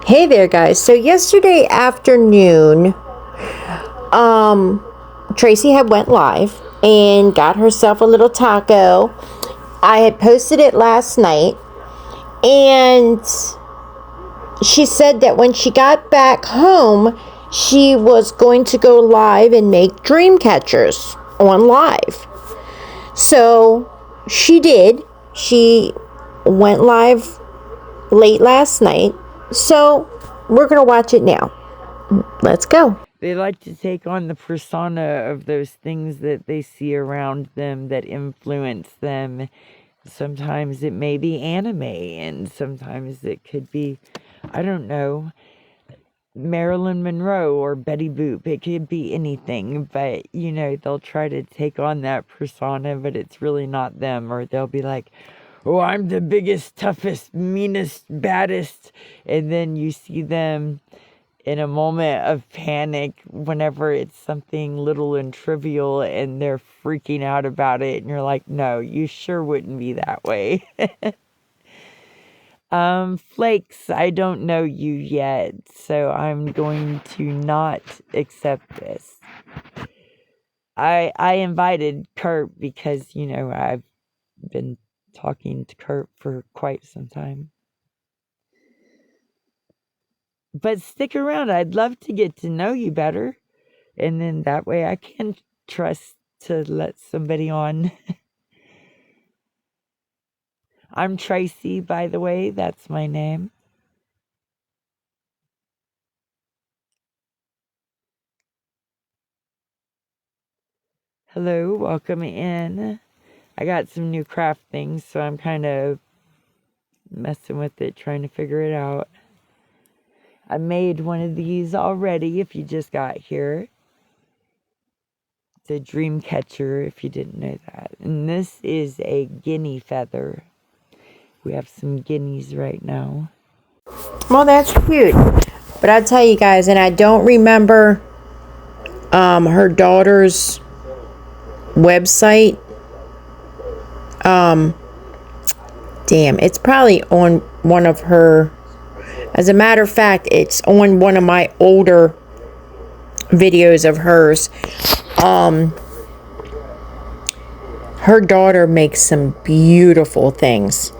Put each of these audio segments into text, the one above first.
Hey there, guys. So yesterday afternoon, Tracy had went live and got herself a little taco. I had posted it last night, and she said that when she got back home, she was going to go live and make dream catchers on live. So she did. She went live late last night. So we're going to watch it now. Let's go. They like to take on the persona of those things that they see around them that influence them. Sometimes it may be anime, and sometimes it could be, I don't know, Marilyn Monroe or Betty Boop. It could be anything, but they'll try to take on that persona, but it's really not them. Or they'll be like, oh, I'm the biggest, toughest, meanest, baddest. And then you see them in a moment of panic whenever it's something little and trivial and they're freaking out about it. And you're like, no, you sure wouldn't be that way. Flakes, I don't know you yet, so I'm going to not accept this. I invited Kurt because, I've been talking to Kurt for quite some time. But stick around. I'd love to get to know you better. And then that way I can trust to let somebody on. I'm Tracy, by the way. That's my name. Hello, welcome in. I got some new craft things, so I'm kind of messing with it, trying to figure it out. I made one of these already if you just got here. It's a dream catcher if you didn't know that. And this is a guinea feather. We have some guineas right now. Well, that's cute. But I'll tell you guys, and I don't remember her daughter's website. Damn, it's probably on one of her. As a matter of fact, it's on one of my older videos of hers. Her daughter makes some beautiful things.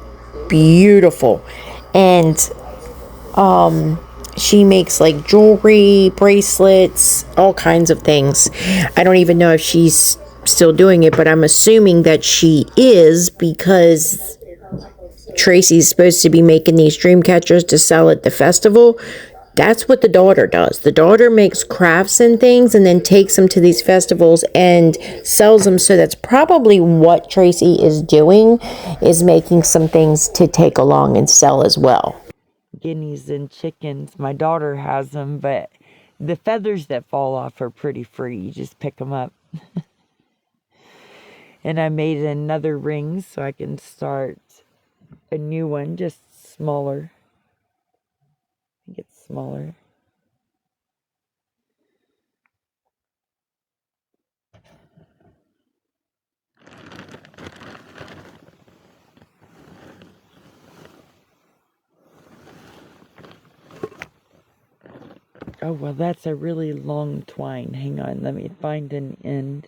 Beautiful. And she makes like jewelry, bracelets, all kinds of things. I don't even know if she's still doing it, but I'm assuming that she is because Tracy's supposed to be making these dream catchers to sell at the festival. That's what the daughter does. The daughter makes crafts and things and then takes them to these festivals and sells them. So that's probably what Tracy is doing, is making some things to take along and sell as well. Guineas and chickens. My daughter has them, but the feathers that fall off are pretty free. You just pick them up. And I made another ring so I can start a new one, just smaller. I think it's smaller. Oh, well, that's a really long twine. Hang on, let me find an end.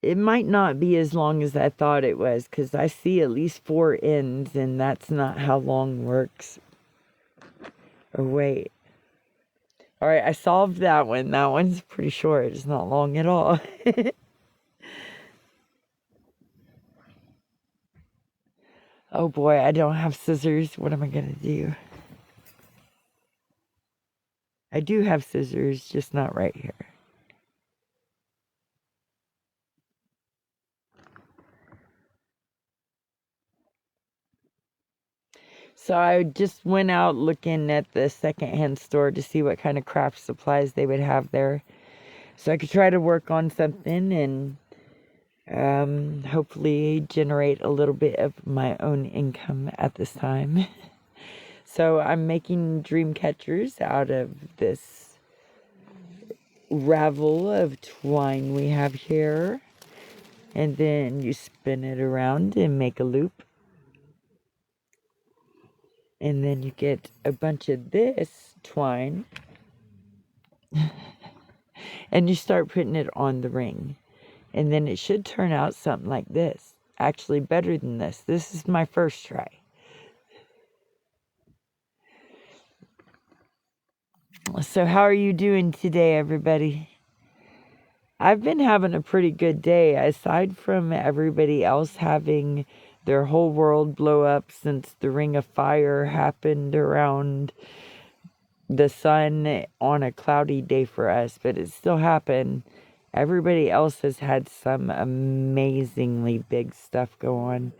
It might not be as long as I thought it was, because I see at least 4 ends, and that's not how long works. Or wait. Alright, I solved that one. That one's pretty short. It's not long at all. Oh boy, I don't have scissors. What am I going to do? I do have scissors, just not right here. So I just went out looking at the secondhand store to see what kind of craft supplies they would have there. So I could try to work on something and hopefully generate a little bit of my own income at this time. So I'm making dream catchers out of this ravel of twine we have here. And then you spin it around and make a loop. And then you get a bunch of this twine and you start putting it on the ring. And then it should turn out something like this. Actually, better than this. This is my first try. So, how are you doing today, everybody? I've been having a pretty good day, aside from everybody else having their whole world blow up since the Ring of Fire happened around the sun on a cloudy day for us, but it still happened. Everybody else has had some amazingly big stuff go on.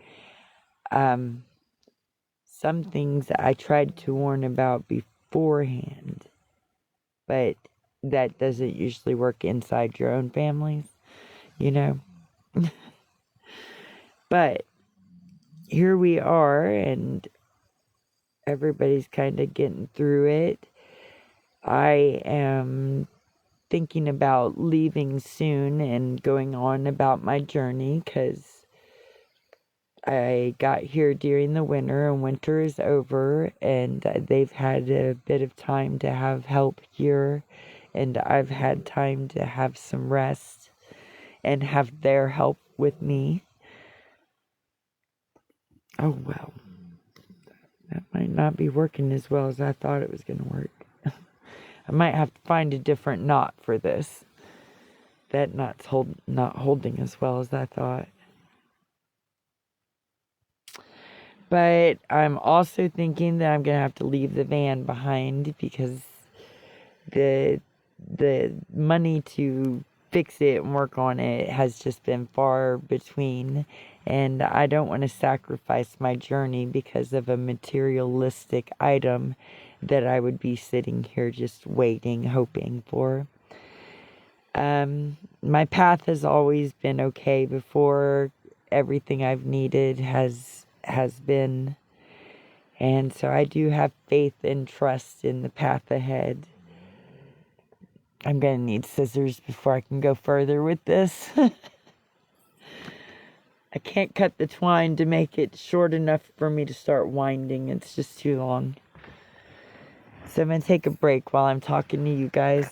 Some things I tried to warn about beforehand, but that doesn't usually work inside your own families, you know. But here we are, and everybody's kind of getting through it. I am thinking about leaving soon and going on about my journey because I got here during the winter and winter is over, and they've had a bit of time to have help here, and I've had time to have some rest and have their help with me. Oh, well, that might not be working as well as I thought it was going to work. I might have to find a different knot for this. That knot's not holding as well as I thought. But I'm also thinking that I'm going to have to leave the van behind because the money to fix it and work on it has just been far between, and I don't want to sacrifice my journey because of a materialistic item that I would be sitting here just waiting, hoping for. My path has always been okay before. Everything I've needed has been, and so I do have faith and trust in the path ahead. I'm going to need scissors before I can go further with this. I can't cut the twine to make it short enough for me to start winding. It's just too long. So I'm going to take a break while I'm talking to you guys.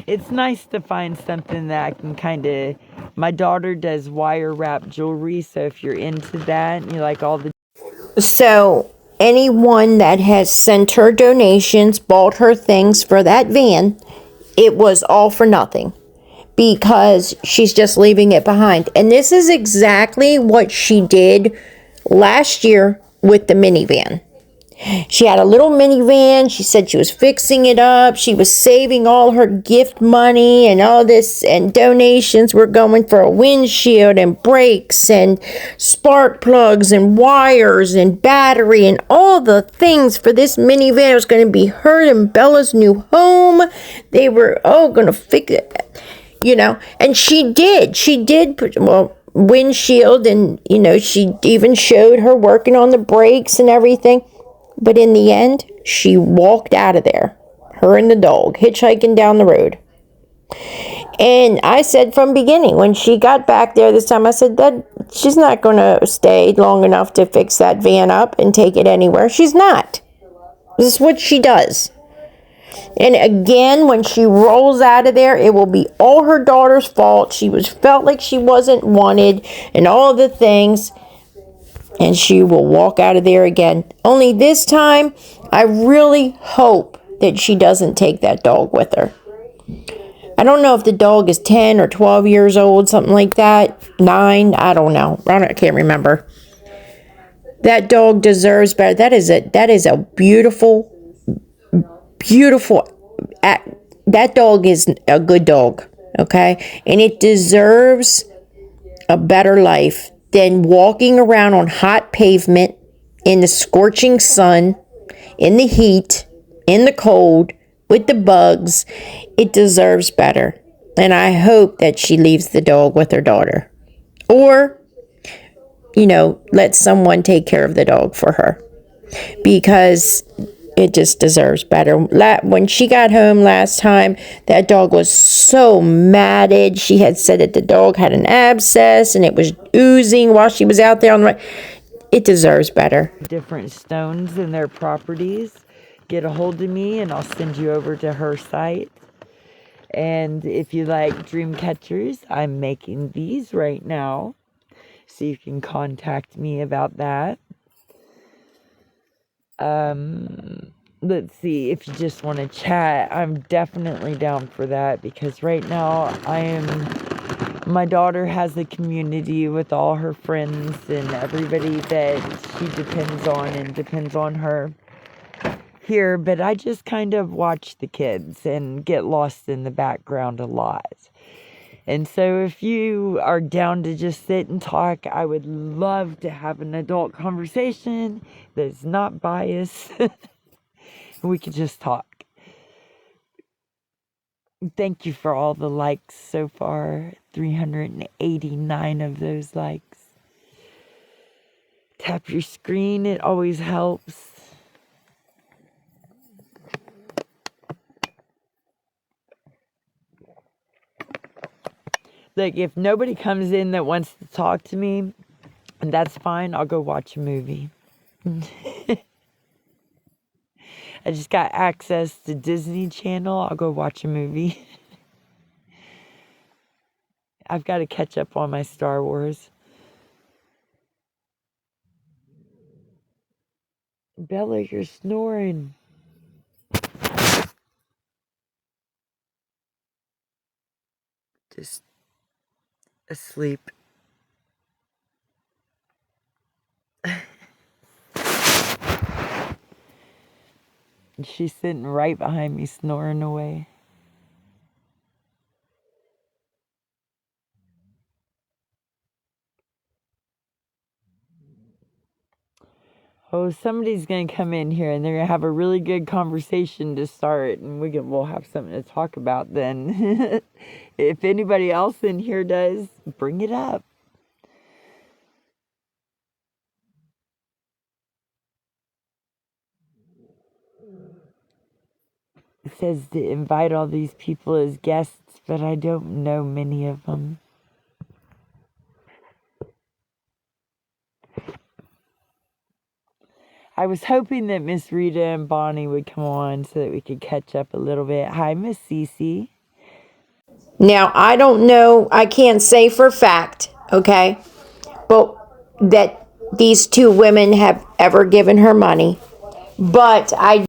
It's nice to find something that I can kind of... My daughter does wire wrap jewelry, so if you're into that and you like all the... So anyone that has sent her donations, bought her things for that van, it was all for nothing because she's just leaving it behind. And this is exactly what she did last year with the minivan. She had a little minivan. She said she was fixing it up. She was saving all her gift money and all this, and donations were going for a windshield and brakes and spark plugs and wires and battery and all the things for this minivan. It was going to be her and Bella's new home. They were going to fix it, and she did put, windshield, and, she even showed her working on the brakes and everything. But in the end, she walked out of there, her and the dog, hitchhiking down the road. And I said from beginning, when she got back there this time, I said that she's not going to stay long enough to fix that van up and take it anywhere. She's not. This is what she does. And again, when she rolls out of there, it will be all her daughter's fault. She felt like she wasn't wanted and all the things. And she will walk out of there again. Only this time, I really hope that she doesn't take that dog with her. I don't know if the dog is 10 or 12 years old, something like that. 9, I don't know. I can't remember. That dog deserves better. That is a beautiful, that dog is a good dog, okay? And it deserves a better life than walking around on hot pavement in the scorching sun, in the heat, in the cold, with the bugs. It deserves better. And I hope that she leaves the dog with her daughter. Or, let someone take care of the dog for her. Because it just deserves better. When she got home last time, that dog was so matted. She had said that the dog had an abscess and it was oozing while she was out there on the... it deserves better. Different stones and their properties, get a hold of me and I'll send you over to her site. And if you like dream catchers, I'm making these right now, so you can contact me about that. Let's see, if you just want to chat, I'm definitely down for that, because right now my daughter has a community with all her friends and everybody that she depends on and depends on her here, but I just kind of watch the kids and get lost in the background a lot. And so if you are down to just sit and talk, I would love to have an adult conversation that's not biased. We could just talk. Thank you for all the likes so far. 389 of those likes. Tap your screen, it always helps. Look, if nobody comes in that wants to talk to me, that's fine. I'll go watch a movie. I just got access to Disney Channel. I'll go watch a movie. I've got to catch up on my Star Wars. Bella, you're snoring. Just asleep. And she's sitting right behind me, snoring away. Oh, somebody's going to come in here and they're going to have a really good conversation to start, and we'll have something to talk about then. If anybody else in here does, bring it up. It says to invite all these people as guests, but I don't know many of them. I was hoping that Miss Rita and Bonnie would come on so that we could catch up a little bit. Hi, Miss Cece. Now, I don't know, I can't say for fact, okay, but that these two women have ever given her money. But I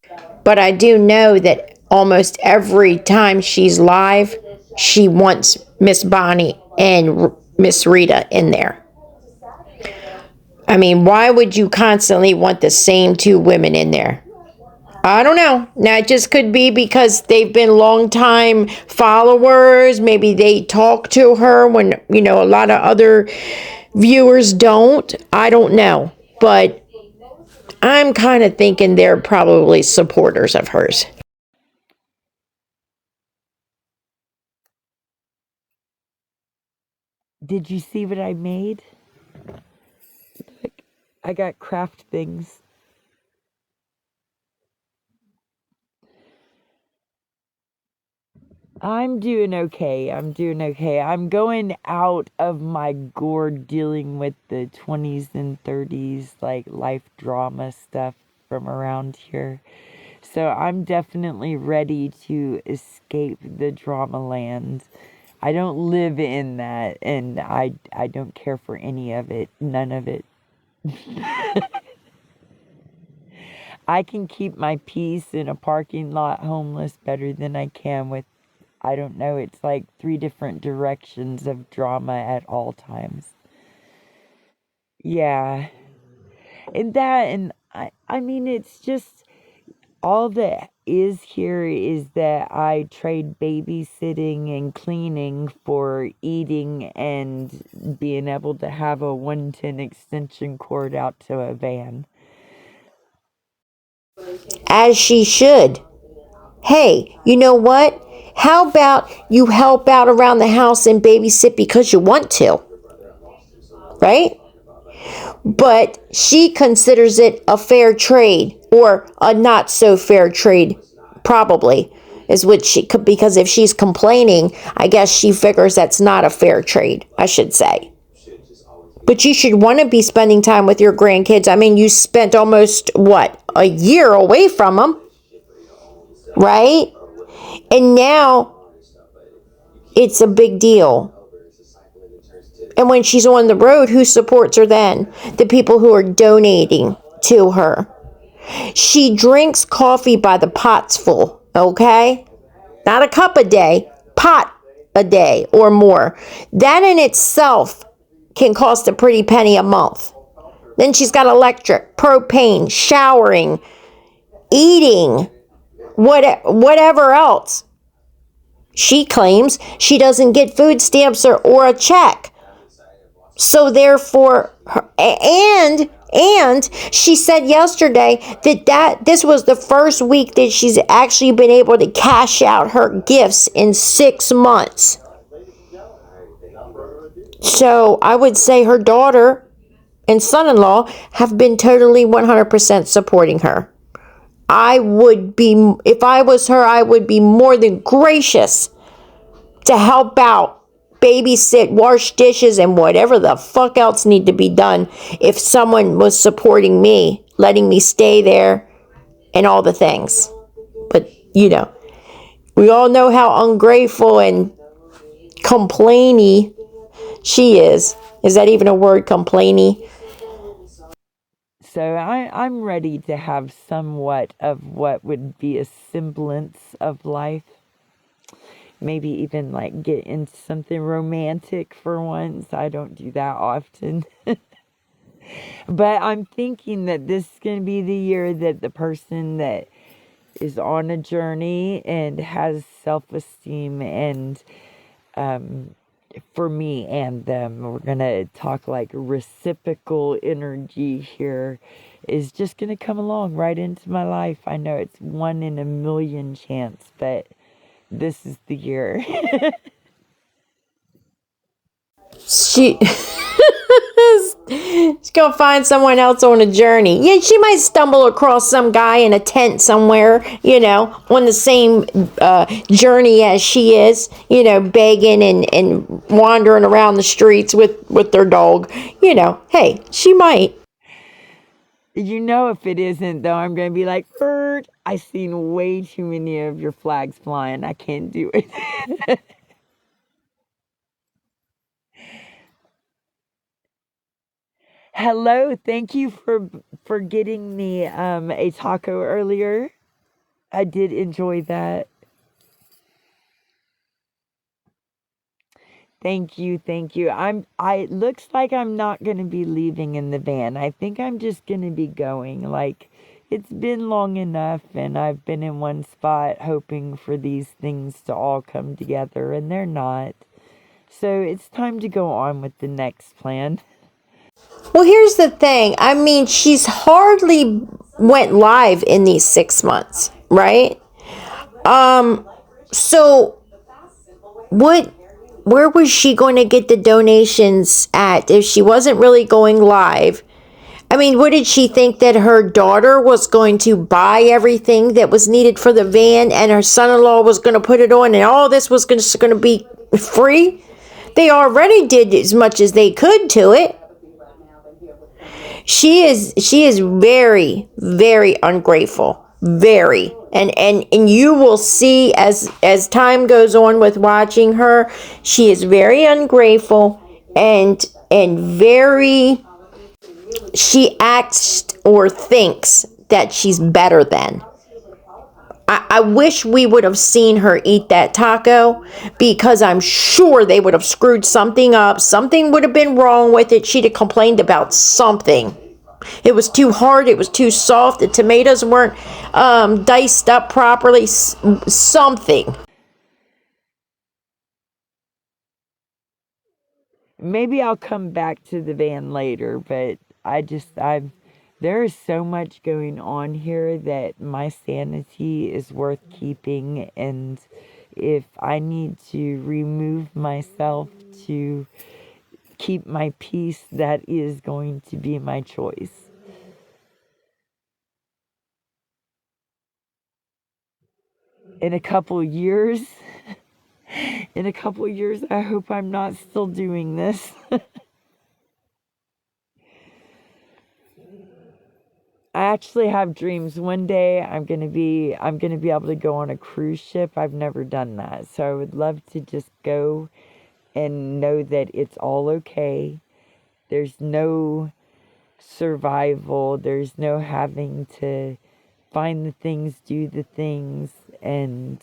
do know that almost every time she's live, she wants Miss Bonnie and Miss Rita in there. I mean, why would you constantly want the same two women in there? I don't know. Now, it just could be because they've been longtime followers. Maybe they talk to her when, a lot of other viewers don't. I don't know. But I'm kind of thinking they're probably supporters of hers. Did you see what I made? I got craft things. I'm doing okay. I'm going out of my gourd dealing with the 20s and 30s, like life drama stuff from around here. So I'm definitely ready to escape the drama land. I don't live in that, and I don't care for any of it. None of it. I can keep my peace in a parking lot homeless better than I can with, I don't know, it's like 3 different directions of drama at all times. Yeah. And I mean, it's just, all that is here is that I trade babysitting and cleaning for eating and being able to have a 110 extension cord out to a van. As she should. Hey, you know what? How about you help out around the house and babysit because you want to? Right? But she considers it a fair trade, or a not so fair trade, probably, is what she could, because if she's complaining, I guess she figures that's not a fair trade, I should say. But you should want to be spending time with your grandkids. I mean, you spent almost, what, a year away from them, right? And now it's a big deal. And when she's on the road, who supports her then? The people who are donating to her. She drinks coffee by the pots full, okay? Not a cup a day, pot a day or more. That in itself can cost a pretty penny a month. Then she's got electric, propane, showering, eating, whatever else. She claims she doesn't get food stamps or a check. So therefore, and she said yesterday that this was the first week that she's actually been able to cash out her gifts in 6 months. So I would say her daughter and son-in-law have been totally 100% supporting her. If I was her, I would be more than gracious to help out, babysit, wash dishes, and whatever the fuck else need to be done if someone was supporting me, letting me stay there, and all the things. But, we all know how ungrateful and complainy she is. Is that even a word, complainy? So I'm ready to have somewhat of what would be a semblance of life. Maybe even like get into something romantic for once. I don't do that often. But I'm thinking that this is going to be the year that the person that is on a journey and has self-esteem and for me and them, we're going to talk like reciprocal energy here, is just going to come along right into my life. I know it's 1 in a million chance, but this is the year. She She's gonna find someone else on a journey. Yeah, she might stumble across some guy in a tent somewhere, on the same journey as she is, begging and wandering around the streets with their dog. Hey, she might. If it isn't, though, I'm going to be like, Bert, I've seen way too many of your flags flying. I can't do it. Hello, thank you for getting me a taco earlier. I did enjoy that. Thank you, thank you. It looks like I'm not going to be leaving in the van. I think I'm just going to be going. Like, it's been long enough and I've been in one spot hoping for these things to all come together, and they're not. So it's time to go on with the next plan. Well, here's the thing. I mean, she's hardly went live in these 6 months, right? So where was she going to get the donations at if she wasn't really going live? I mean, what did she think, that her daughter was going to buy everything that was needed for the van and her son-in-law was going to put it on and all this was going to be free? They already did as much as they could to it. She is very, very ungrateful. Very. And you will see as time goes on with watching her, she is very ungrateful and very, she acts or thinks that she's better than. I wish we would have seen her eat that taco, because I'm sure they would have screwed something up. Something would have been wrong with it. She'd have complained about something. It was too hard. It was too soft. The tomatoes weren't diced up properly. Something. Maybe I'll come back to the van later, but there is so much going on here that my sanity is worth keeping, and if I need to remove myself to keep my peace, that is going to be my choice. In a couple years, I hope I'm not still doing this. I actually have dreams. One day I'm gonna be able to go on a cruise ship. I've never done that. So I would love to just go and know that it's all okay. There's no survival. There's no having to find the things, do the things, and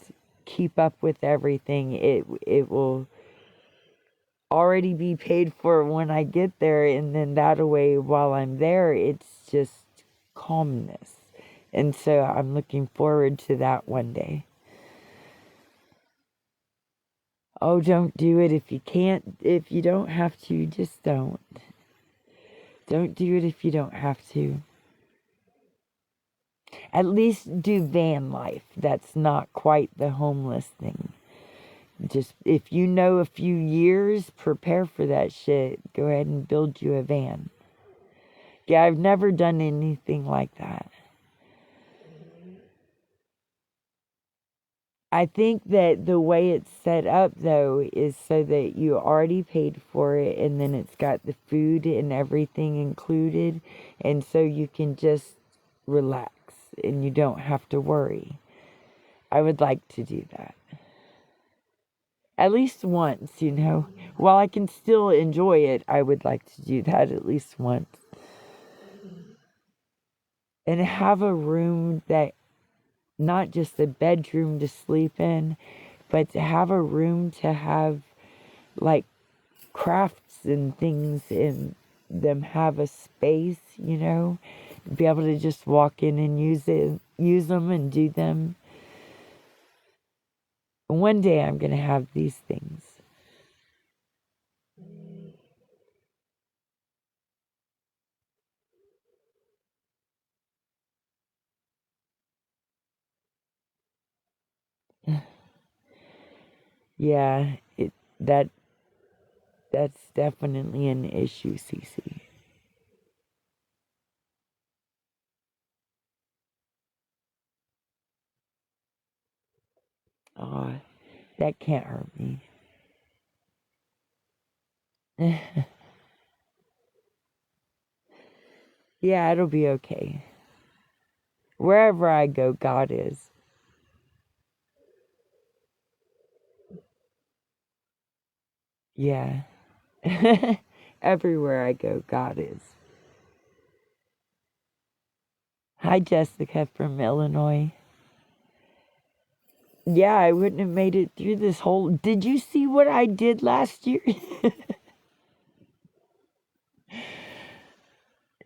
keep up with everything. It will already be paid for when I get there, and then that way while I'm there, it's just calmness. And so I'm looking forward to that one day. Oh, don't do it if you can't. If you don't have to, just don't. Don't do it if you don't have to. At least do van life. That's not quite the homeless thing. Just if you know a few years, prepare for that shit. Go ahead and build you a van. Yeah, I've never done anything like that. I think that the way it's set up though is so that you already paid for it, and then it's got the food and everything included, and so you can just relax and you don't have to worry. I would like to do that. At least once, you know. While I can still enjoy it, I would like to do that at least once. And have a room that, not just a bedroom to sleep in, but to have a room to have like crafts and things in them, have a space, you know, be able to just walk in and use them and do them. One day I'm going to have these things. Yeah, it that that's definitely an issue, Cece. Oh, that can't hurt me. Yeah, it'll be okay. Wherever I go, God is. Yeah. Everywhere I go, God is. Hi, Jessica from Illinois. Yeah, I wouldn't have made it through this whole. Did you see what I did last year?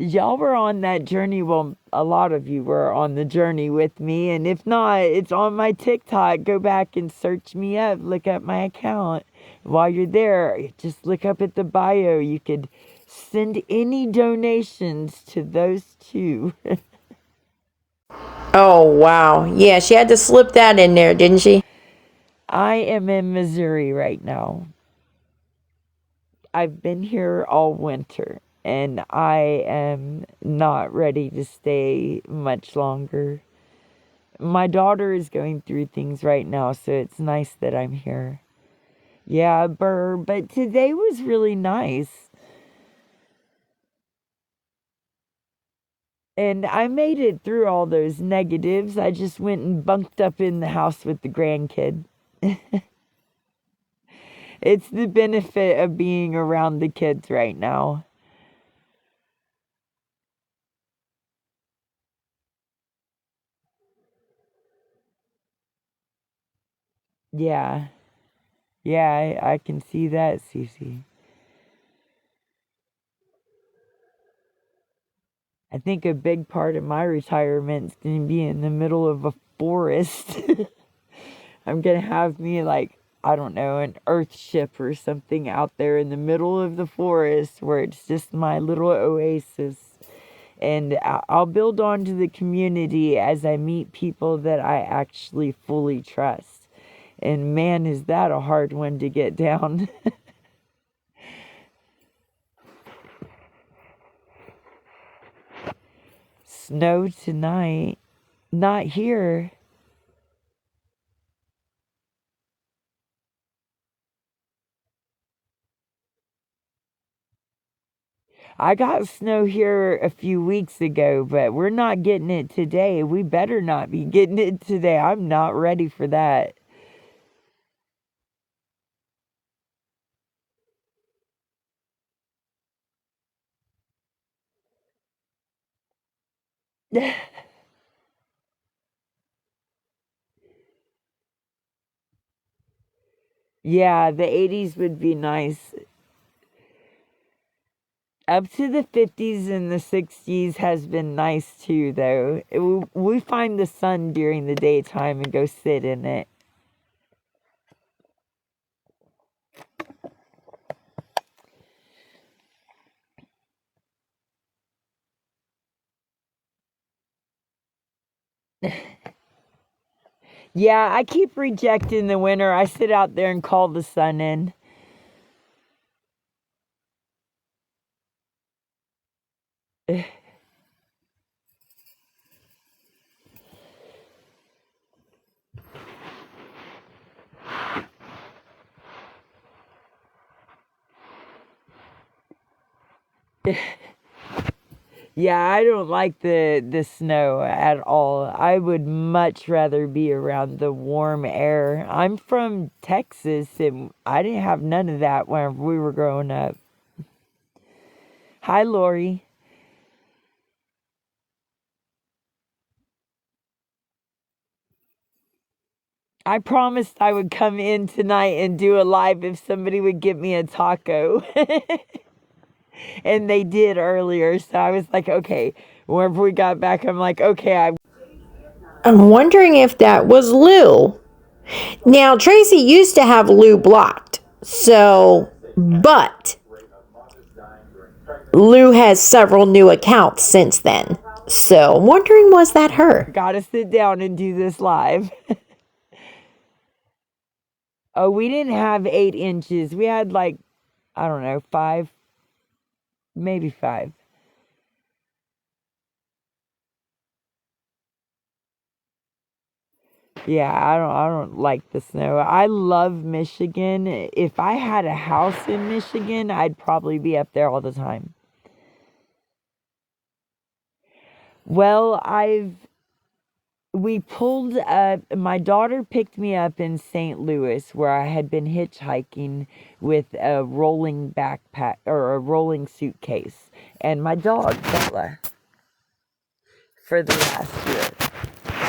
Y'all were on that journey. Well, a lot of you were on the journey with me. And if not, it's on my TikTok. Go back and search me up. Look at my account. While you're there, just look up at the bio. You could send any donations to those two. Oh, wow. Yeah, she had to slip that in there, didn't she? I am in Missouri right now. I've been here all winter, and I am not ready to stay much longer. My daughter is going through things right now, so it's nice that I'm here. Yeah, burr, but today was really nice. And I made it through all those negatives. I just went and bunked up in the house with the grandkid. It's the benefit of being around the kids right now. Yeah. Yeah, I can see that, Cece. I think a big part of my retirement is going to be in the middle of a forest. I'm going to have me, like, I don't know, an earth ship or something out there in the middle of the forest where it's just my little oasis. And I'll build onto the community as I meet people that I actually fully trust. And man, is that a hard one to get down. Snow tonight. Not here. I got snow here a few weeks ago, but we're not getting it today. We better not be getting it today. I'm not ready for that. Yeah, the 80s would be nice. Up to the 50s and the 60s has been nice too, though. We find the sun during the daytime and go sit in it. Yeah, I keep rejecting the winter. I sit out there and call the sun in. Yeah, I don't like the snow at all. I would much rather be around the warm air. I'm from Texas and I didn't have none of that when we were growing up. Hi, Lori. I promised I would come in tonight and do a live if somebody would give me a taco. And they did earlier, so I was like, okay. Whenever we got back, I'm like, okay, I'm wondering if that was Lou. Now, Tracy used to have Lou blocked. So, but Lou has several new accounts since then. So, I'm wondering, was that her? gotta sit down and do this live. Oh, we didn't have 8 inches. We had like, I don't know, five, maybe five. Yeah, I don't like the snow. I love Michigan. If I had a house in Michigan, I'd probably be up there all the time. Well, we pulled up, my daughter picked me up in St. Louis where I had been hitchhiking with a rolling backpack or a rolling suitcase and my dog, Bella, for the last year.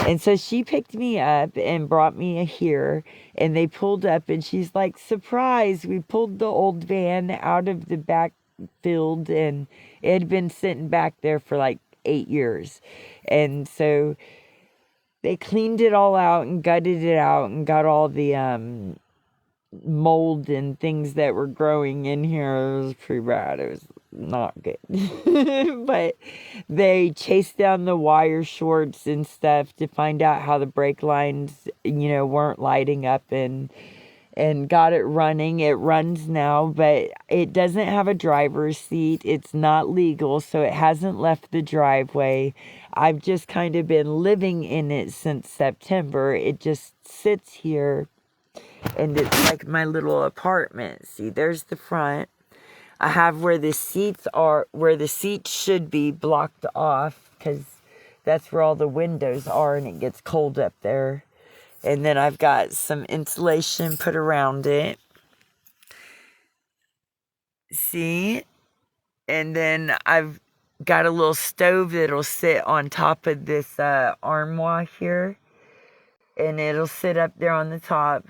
And so she picked me up and brought me here, and they pulled up, and she's like, surprise, we pulled the old van out of the backfield, and it had been sitting back there for like 8 years. And so they cleaned it all out and gutted it out and got all the mold and things that were growing in here. It was pretty bad. It was not good. But they chased down the wire shorts and stuff to find out how the brake lines, weren't lighting up and got it running. It runs now, but it doesn't have a driver's seat. It's not legal, so it hasn't left the driveway. I've just kind of been living in it since September. It just sits here and it's like my little apartment. See, there's the front. I have where the seats should be blocked off because that's where all the windows are and it gets cold up there. And then I've got some insulation put around it. See? And then I've got a little stove that'll sit on top of this armoire here. And it'll sit up there on the top.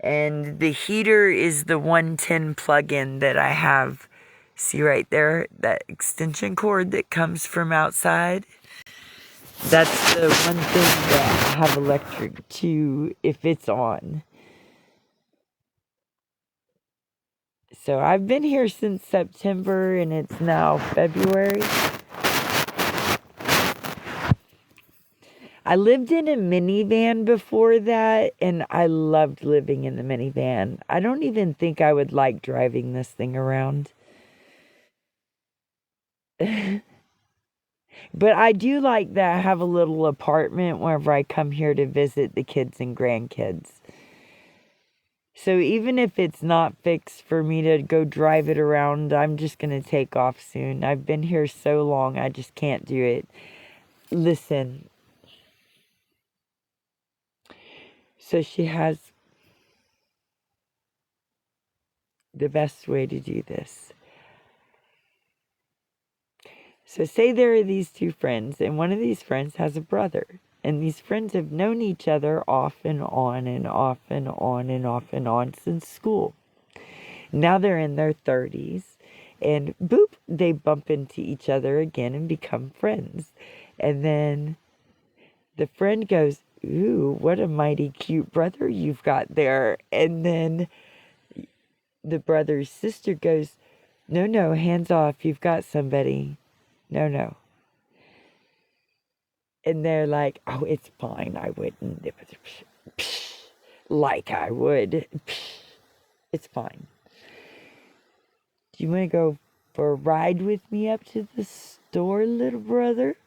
And the heater is the 110 plug-in that I have. See right there? That extension cord that comes from outside? That's the one thing that I have electric to if it's on. So I've been here since September and it's now February. I lived in a minivan before that and I loved living in the minivan. I don't even think I would like driving this thing around. But I do like that I have a little apartment whenever I come here to visit the kids and grandkids. So even if it's not fixed for me to go drive it around, I'm just going to take off soon. I've been here so long, I just can't do it. Listen. So she has the best way to do this. So say there are these two friends, and one of these friends has a brother. And these friends have known each other off and on and off and on and off and on since school. Now they're in their 30s, and boop, they bump into each other again and become friends. And then the friend goes, "Ooh, what a mighty cute brother you've got there." And then the brother's sister goes, "No, no, hands off, you've got somebody. No, no." And they're like, "Oh, it's fine, I wouldn't. Like I would. It's fine. Do you want to go for a ride with me up to the store, little brother?"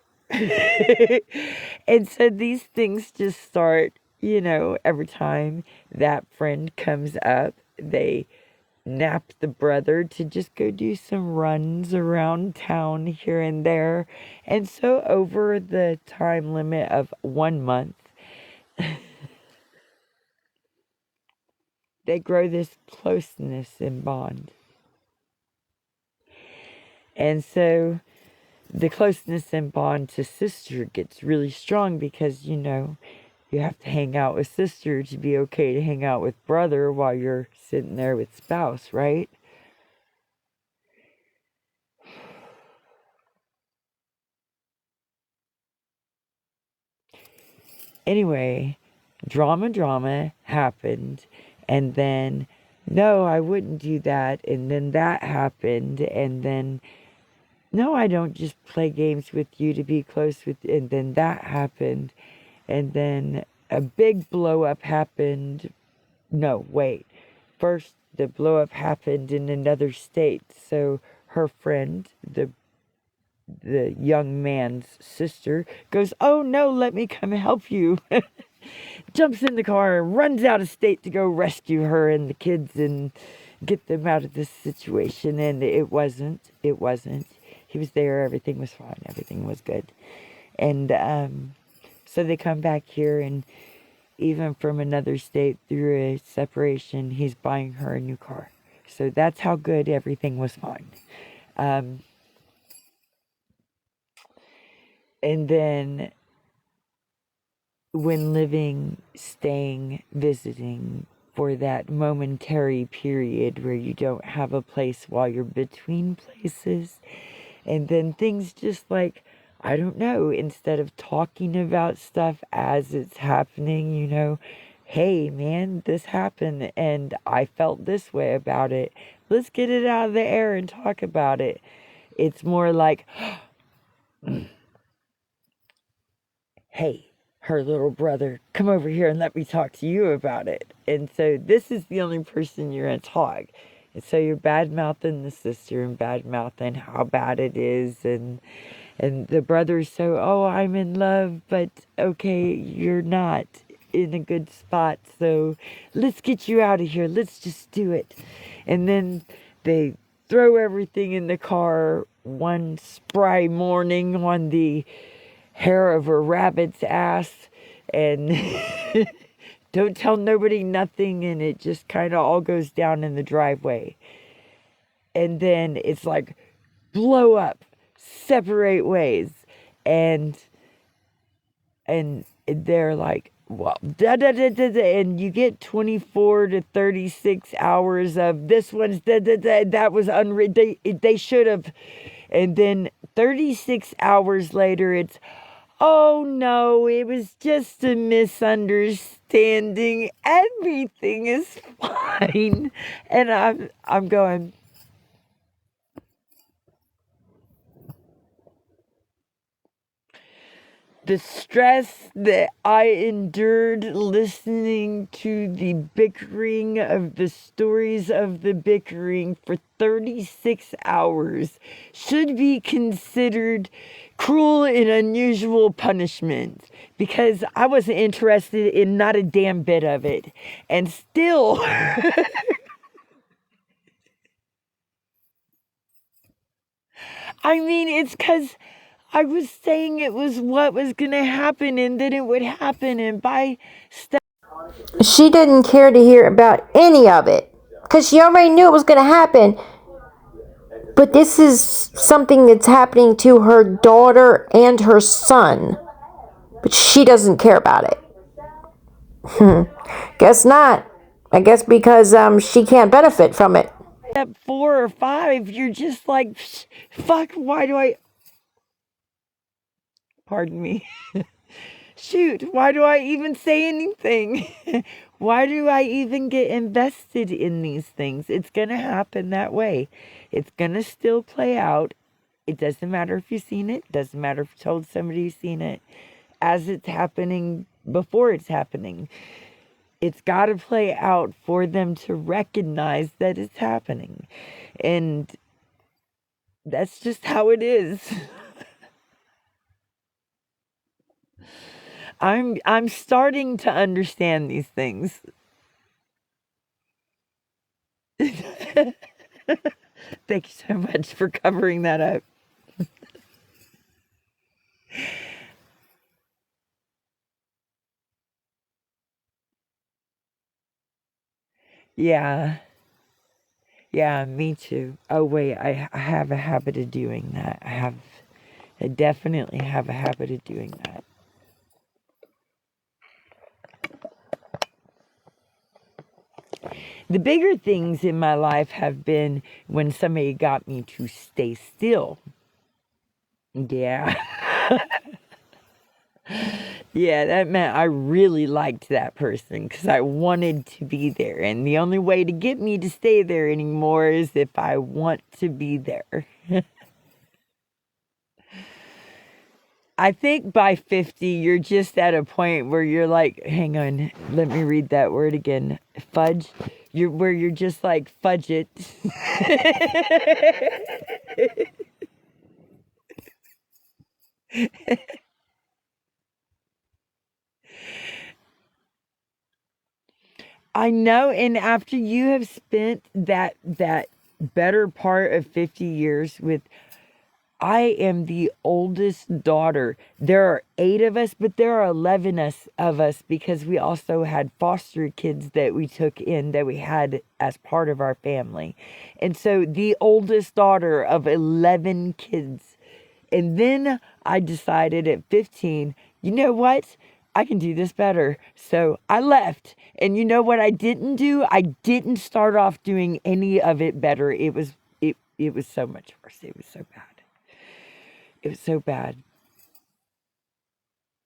And so these things just start, every time that friend comes up, they nap the brother to just go do some runs around town here and there. And so over the time limit of 1 month, they grow this closeness and bond. And so the closeness and bond to sister gets really strong because, you have to hang out with sister to be okay to hang out with brother while you're sitting there with spouse, right? Anyway, drama happened, and then, no, I wouldn't do that, and then that happened, and then, no, I don't just play games with you to be close with, and then that happened, and then a big blow up happened. No, wait. First, the blow up happened in another state. So her friend, the young man's sister, goes, "Oh no, let me come help you." Jumps in the car and runs out of state to go rescue her and the kids and get them out of this situation. And it wasn't. He was there. Everything was fine. Everything was good. And so they come back here, and even from another state through a separation, he's buying her a new car. So that's how good everything was fine. And then when living, staying, visiting for that momentary period where you don't have a place while you're between places, and then things just like, I don't know, instead of talking about stuff as it's happening, hey man, this happened and I felt this way about it. Let's get it out of the air and talk about it. It's more like, hey, her little brother, come over here and let me talk to you about it. And so this is the only person you're going to talk. And so you're bad-mouthing the sister and bad-mouthing how bad it is. And the brother's so, "Oh, I'm in love, but okay, you're not in a good spot. So let's get you out of here. Let's just do it." And then they throw everything in the car one spry morning on the hair of a rabbit's ass and don't tell nobody nothing, and it just kind of all goes down in the driveway. And then it's like blow up, separate ways, and they're like, well, da da da da da, and you get 24 to 36 hours of this one's da da da, that was unread. They should have, and then 36 hours later, it's, "Oh no, it was just a misunderstanding. Everything is fine." And I'm going, the stress that I endured listening to the bickering of the stories of the bickering for 36 hours should be considered cruel and unusual punishment, because I wasn't interested in not a damn bit of it. And still, I mean, it's because I was saying it was what was going to happen and then it would happen. And by She didn't care to hear about any of it because she already knew it was going to happen. But this is something that's happening to her daughter and her son. But she doesn't care about it. Guess not. I guess because she can't benefit from it. step 4 or 5, you're just like, fuck, why do I, pardon me, shoot, why do I even say anything? Why do I even get invested in these things? It's going to happen that way. It's going to still play out. It doesn't matter if you've seen it. Doesn't matter if you told somebody you've seen it. As it's happening, before it's happening, it's got to play out for them to recognize that it's happening. And that's just how it is. I'm starting to understand these things. Thank you so much for covering that up. Yeah. Yeah, me too. Oh wait, I have a habit of doing that. I definitely have a habit of doing that. The bigger things in my life have been when somebody got me to stay still. Yeah. Yeah, that meant I really liked that person because I wanted to be there. And the only way to get me to stay there anymore is if I want to be there. I think by 50, you're just at a point where you're like, hang on, let me read that word again. Fudge. Where you're just like, fudge it. I know, and after you have spent that better part of 50 years with, I am the oldest daughter. There are 8 of us, but there are 11 of us because we also had foster kids that we took in that we had as part of our family. And so the oldest daughter of 11 kids. And then I decided at 15, you know what? I can do this better. So I left. And you know what I didn't do? I didn't start off doing any of it better. It was so much worse. It was so bad. It was so bad.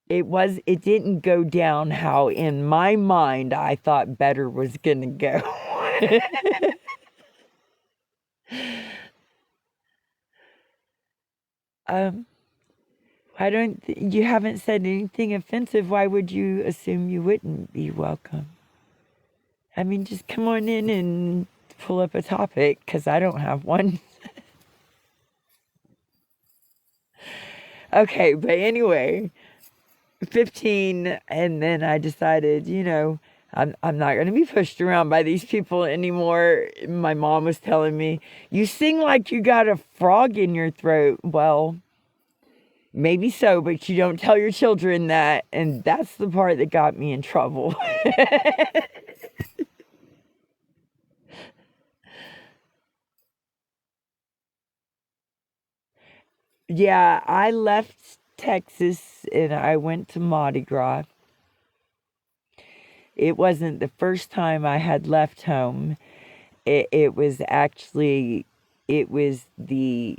It didn't go down how in my mind I thought better was gonna go. um you haven't said anything offensive. Why would you assume you wouldn't be welcome? I mean, just come on in and pull up a topic because I don't have one. Okay, but anyway, 15, and then I decided, I'm not going to be pushed around by these people anymore. My mom was telling me, you sing like you got a frog in your throat. Well, maybe so, but you don't tell your children that. And that's the part that got me in trouble. Yeah, I left Texas and I went to Mardi Gras. It wasn't the first time I had left home. It was actually, it was the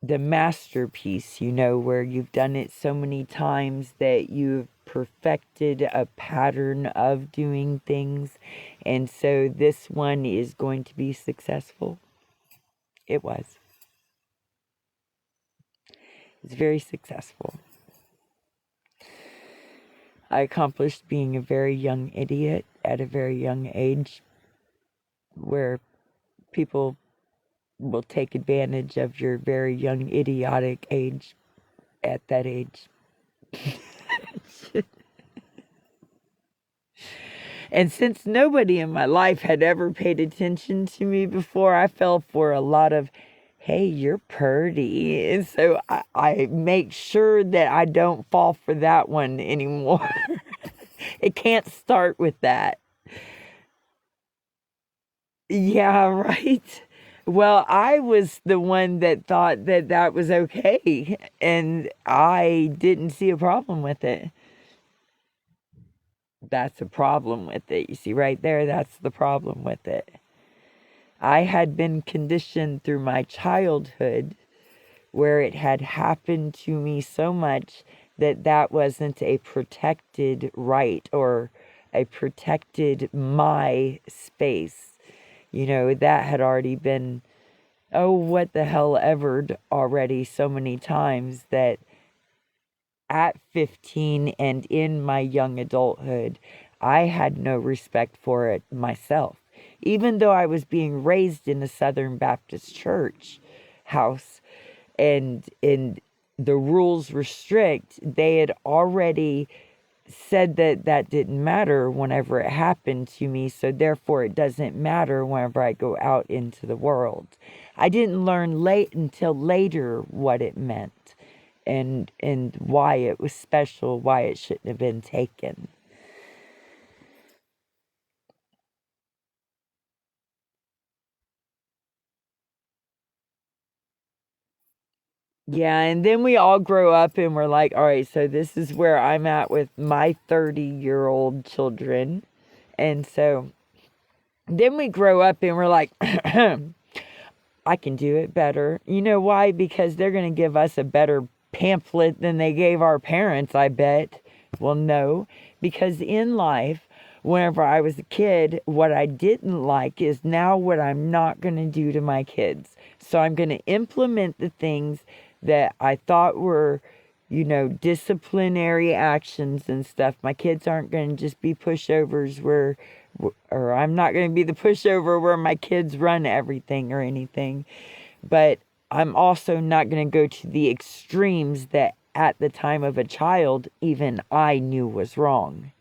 masterpiece, where you've done it so many times that you've perfected a pattern of doing things. And so this one is going to be successful. It was. It's very successful. I accomplished being a very young idiot at a very young age, where people will take advantage of your very young idiotic age at that age. And since nobody in my life had ever paid attention to me before, I fell for a lot of, hey, you're pretty. And so I make sure that I don't fall for that one anymore. It can't start with that. Yeah, right. Well, I was the one that thought that that was okay, and I didn't see a problem with it. That's a problem with it. You see, right there, that's the problem with it. I had been conditioned through my childhood where it had happened to me so much that that wasn't a protected right or a protected my space. That had already been, oh, what the hell evered already so many times that at 15 and in my young adulthood, I had no respect for it myself. Even though I was being raised in a Southern Baptist church house and the rules were strict, they had already said that that didn't matter whenever it happened to me, so therefore it doesn't matter whenever I go out into the world. I didn't learn late until later what it meant and why it was special, why it shouldn't have been taken. Yeah, and then we all grow up and we're like, all right, so this is where I'm at with my 30-year-old children. And so then we grow up and we're like, I can do it better. You know why? Because they're going to give us a better pamphlet than they gave our parents, I bet. Well, no, because in life, whenever I was a kid, what I didn't like is now what I'm not going to do to my kids. So I'm going to implement the things that I thought were, disciplinary actions and stuff. My kids aren't going to just be pushovers or I'm not going to be the pushover where my kids run everything or anything. But I'm also not going to go to the extremes that at the time of a child, even I knew was wrong.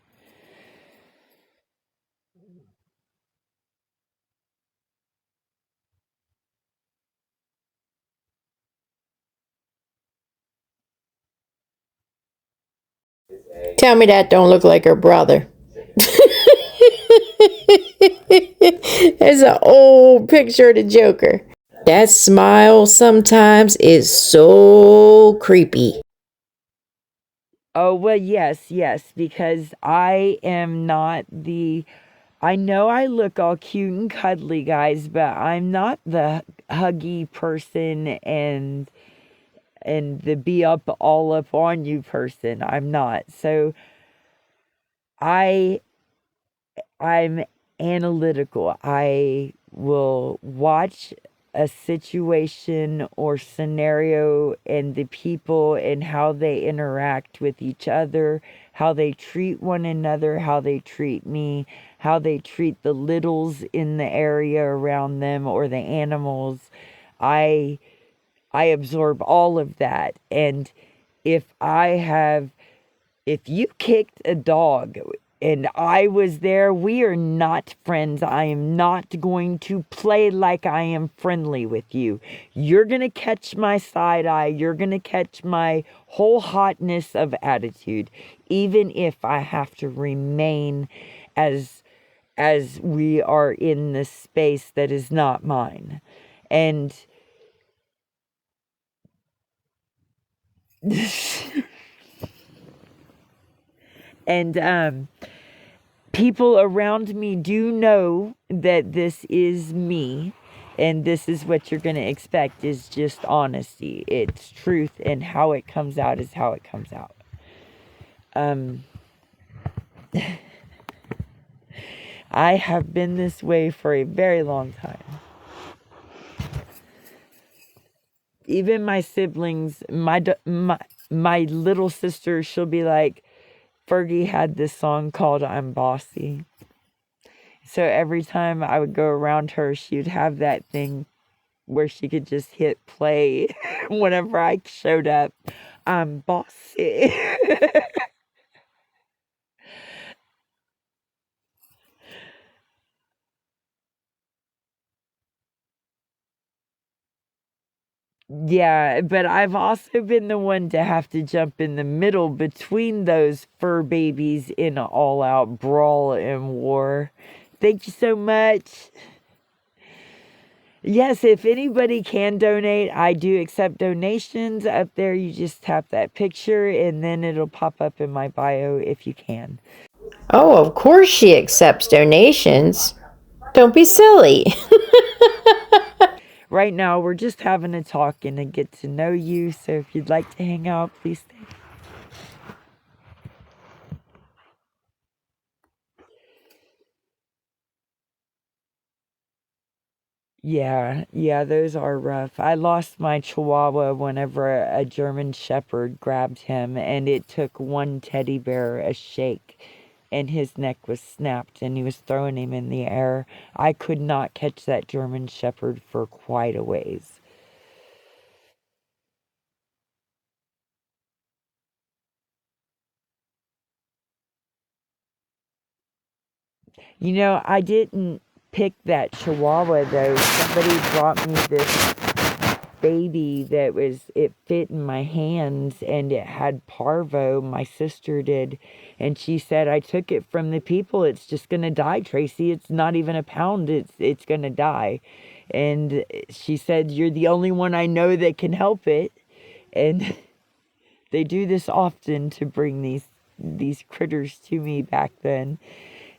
Tell me that don't look like her brother. There's an old picture of the Joker. That smile sometimes is so creepy. Oh, well, yes, yes, because I am not I know I look all cute and cuddly, guys, but I'm not the huggy person and the be up all up on you person. I'm not. So I I'm analytical. I will watch a situation or scenario and the people and how they interact with each other, how they treat one another, how they treat me, how they treat the littles in the area around them or the animals. I I absorb all of that. And if I have if you kicked a dog and I was there, we are not friends. I am not going to play like I am friendly with you. You're going to catch my side eye. You're going to catch my whole hotness of attitude, even if I have to remain as we are in this space that is not mine. And and people around me do know that this is me and this is what you're going to expect is just honesty. It's truth, and how it comes out is how it comes out. um I have been this way for a very long time. Even my siblings, my little sister, she'll be like, Fergie had this song called I'm Bossy. So every time I would go around her, she would have that thing where she could just hit play whenever I showed up. I'm bossy. Yeah, but I've also been the one to have to jump in the middle between those fur babies in an all out brawl and war. Thank you so much. Yes, if anybody can donate, I do accept donations. Up there, you just tap that picture and then it'll pop up in my bio if you can. Oh, of course she accepts donations. Don't be silly. Right now, we're just having a talk and a get to know you. So if you'd like to hang out, please stay. Yeah, those are rough. I lost my Chihuahua whenever a German Shepherd grabbed him, and it took one teddy bear a shake, and his neck was snapped, and he was throwing him in the air. I could not catch that German Shepherd for quite a ways. I didn't pick that Chihuahua though. Somebody brought me this baby that it fit in my hands and it had parvo. My sister did, and she said, I took it from the people, it's just gonna die, Tracy. It's not even a pound, it's gonna die. And she said, you're the only one I know that can help it. And they do this often to bring these critters to me back then.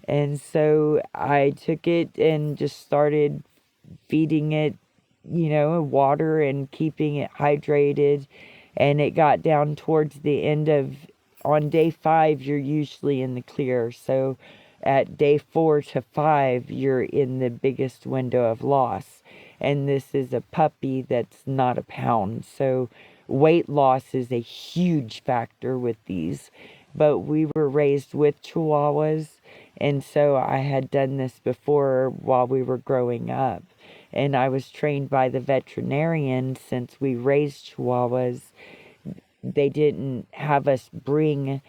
And so I took it and just started feeding it, water and keeping it hydrated. And it got down towards the end of, on day 5, you're usually in the clear. So at day 4 to 5, you're in the biggest window of loss. And this is a puppy that's not a pound. So weight loss is a huge factor with these. But we were raised with Chihuahuas. And so I had done this before while we were growing up. And I was trained by the veterinarian. Since we raised Chihuahuas, they didn't have us bring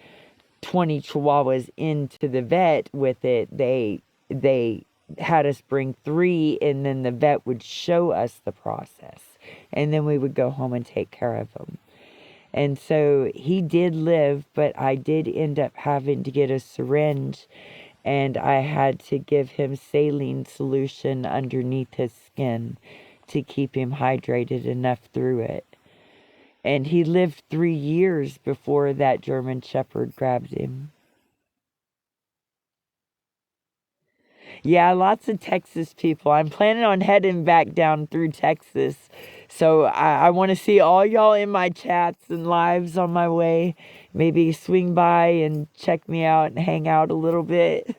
20 Chihuahuas into the vet with it. They had us bring 3, and then the vet would show us the process. And then we would go home and take care of them. And so he did live, but I did end up having to get a syringe, and I had to give him saline solution underneath his skin to keep him hydrated enough through it. And he lived 3 years before that German Shepherd grabbed him. Yeah, lots of Texas people. I'm planning on heading back down through Texas. So I want to see all y'all in my chats and lives on my way. Maybe swing by and check me out and hang out a little bit.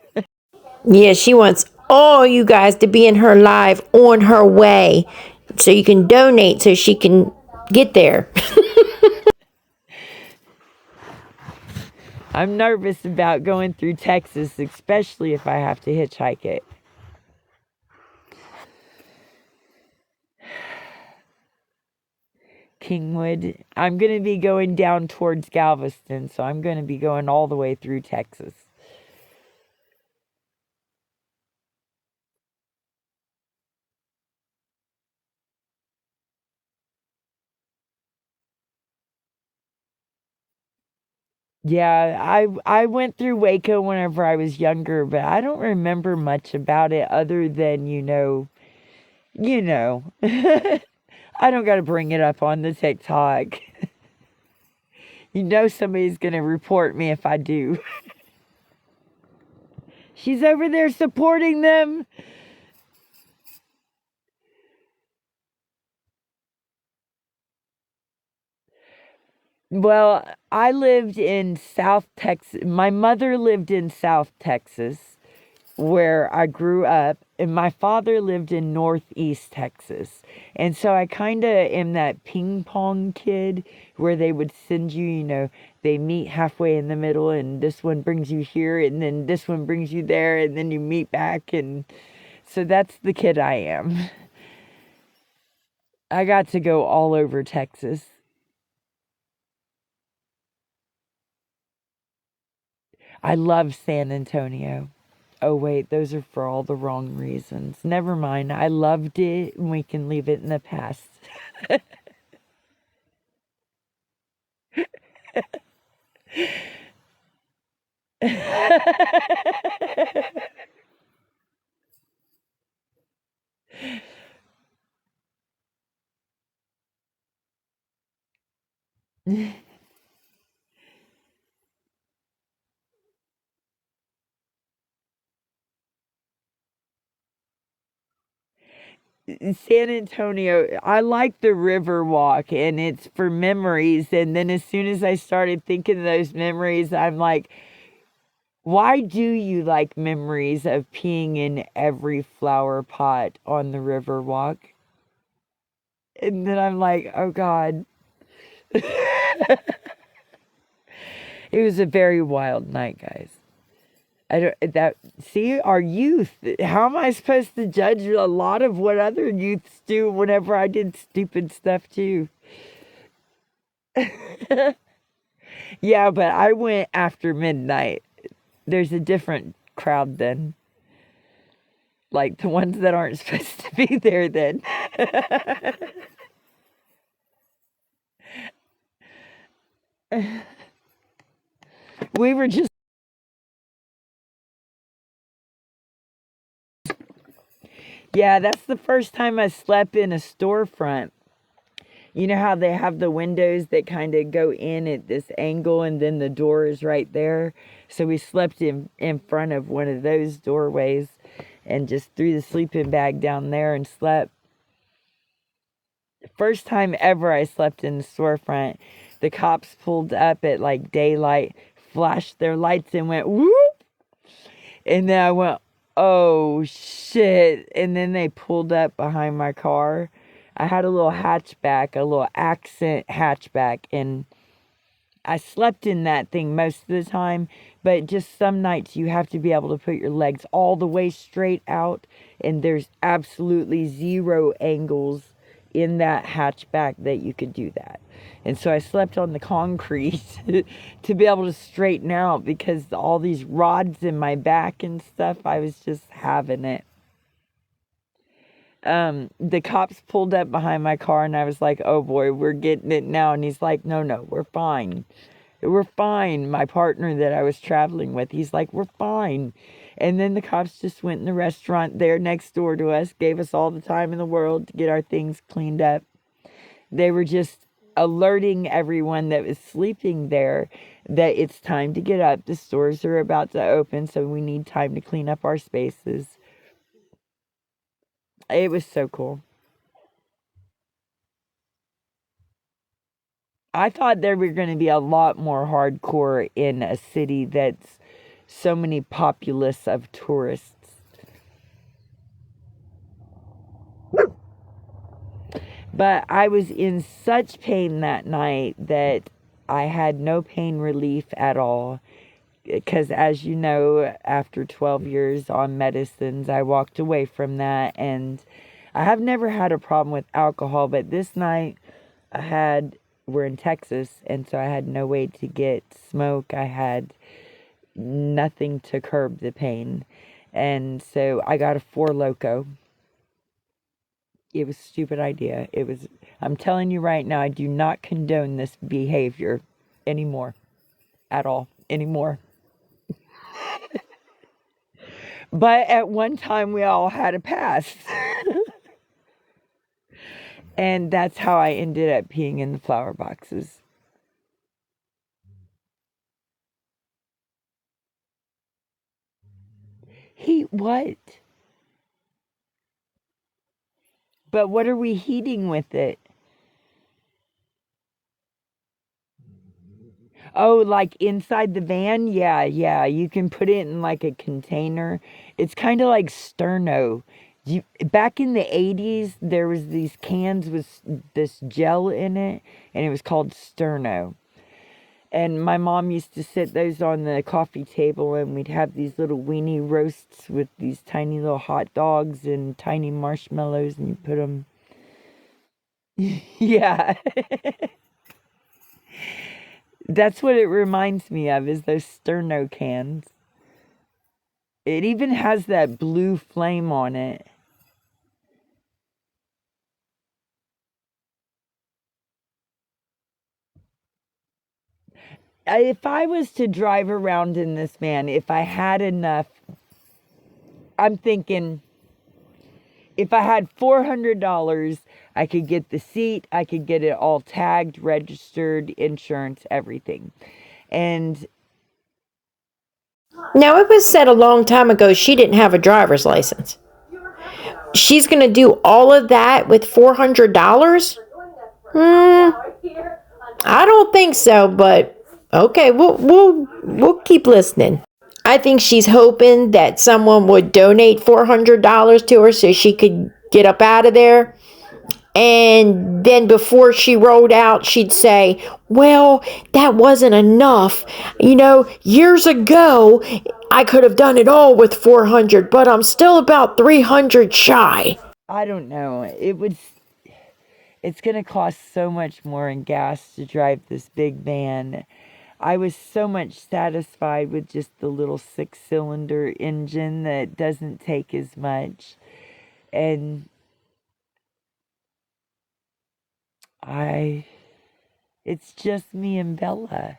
Yeah, she wants all you guys to be in her live on her way so you can donate so she can get there. I'm nervous about going through Texas, especially if I have to hitchhike it. Kingwood. I'm going to be going down towards Galveston, so I'm going to be going all the way through Texas. Yeah, I went through Waco whenever I was younger, but I don't remember much about it other than, you know. I don't got to bring it up on the TikTok. Somebody's going to report me if I do. She's over there supporting them. Well, I lived in South Texas. My mother lived in South Texas, where I grew up, and my father lived in Northeast Texas. And so I kind of am that ping pong kid where they would send you, they meet halfway in the middle, and this one brings you here, and then this one brings you there, and then you meet back. And so that's the kid I am. I got to go all over Texas. I love San Antonio. Oh, wait, those are for all the wrong reasons. Never mind. I loved it, and we can leave it in the past. San Antonio, I like the river walk, and it's for memories. And then as soon as I started thinking of those memories, I'm like, why do you like memories of peeing in every flower pot on the river walk? And then I'm like, oh God. It was a very wild night, guys. I don't that see our youth. How am I supposed to judge a lot of what other youths do whenever I did stupid stuff too? Yeah, but I went after midnight. There's a different crowd then. Like the ones that aren't supposed to be there then. We were just, yeah, that's the first time I slept in a storefront. You know how they have the windows that kind of go in at this angle and then the door is right there? So we slept in front of one of those doorways and just threw the sleeping bag down there and slept. First time ever I slept in the storefront. The cops pulled up at like daylight, flashed their lights and went whoop. And then I went, oh shit. And then they pulled up behind my car. I had a little hatchback, a little accent hatchback, and I slept in that thing most of the time, but just some nights you have to be able to put your legs all the way straight out, and there's absolutely zero angles in that hatchback that you could do that. And so I slept on the concrete to be able to straighten out because all these rods in my back and stuff, I was just having it. The cops pulled up behind my car and I was like, oh boy, we're getting it now. And he's like, no, we're fine. We're fine. My partner that I was traveling with, he's like, we're fine. And then the cops just went in the restaurant there next door to us, gave us all the time in the world to get our things cleaned up. They were just alerting everyone that was sleeping there that it's time to get up. The stores are about to open, so we need time to clean up our spaces. It was so cool. I thought there were going to be a lot more hardcore in a city that's so many populace of tourists. But I was in such pain that night that I had no pain relief at all. Because, as you know, after 12 years on medicines, I walked away from that. And I have never had a problem with alcohol, but this night we're in Texas, and so I had no way to get smoke. I had nothing to curb the pain. And so I got a Four Loko. It was a stupid idea. I'm telling you right now, I do not condone this behavior anymore. At all. Anymore. But at one time, we all had a pass. And that's how I ended up peeing in the flower boxes. Heat what? But what are we heating with it? Oh, like inside the van? Yeah. You can put it in like a container. It's kind of like Sterno. Back in the 80s, there was these cans with this gel in it, and it was called Sterno. And my mom used to sit those on the coffee table, and we'd have these little weenie roasts with these tiny little hot dogs and tiny marshmallows, and you put them. Yeah. That's what it reminds me of, is those sterno cans. It even has that blue flame on it. If I was to drive around in this van, if I had enough, I'm thinking if I had $400, I could get the seat, I could get it all tagged, registered, insurance, everything. And Now, it was said a long time ago she didn't have a driver's license. She's going to do all of that with $400? I don't think so, but okay, we'll keep listening. I think she's hoping that someone would donate $400 to her so she could get up out of there. And then before she rolled out, she'd say, well, that wasn't enough. You know, years ago, I could have done it all with 400, but I'm still about 300 shy. I don't know. It's going to cost so much more in gas to drive this big van. I was so much satisfied with just the little 6-cylinder engine that doesn't take as much. And it's just me and Bella.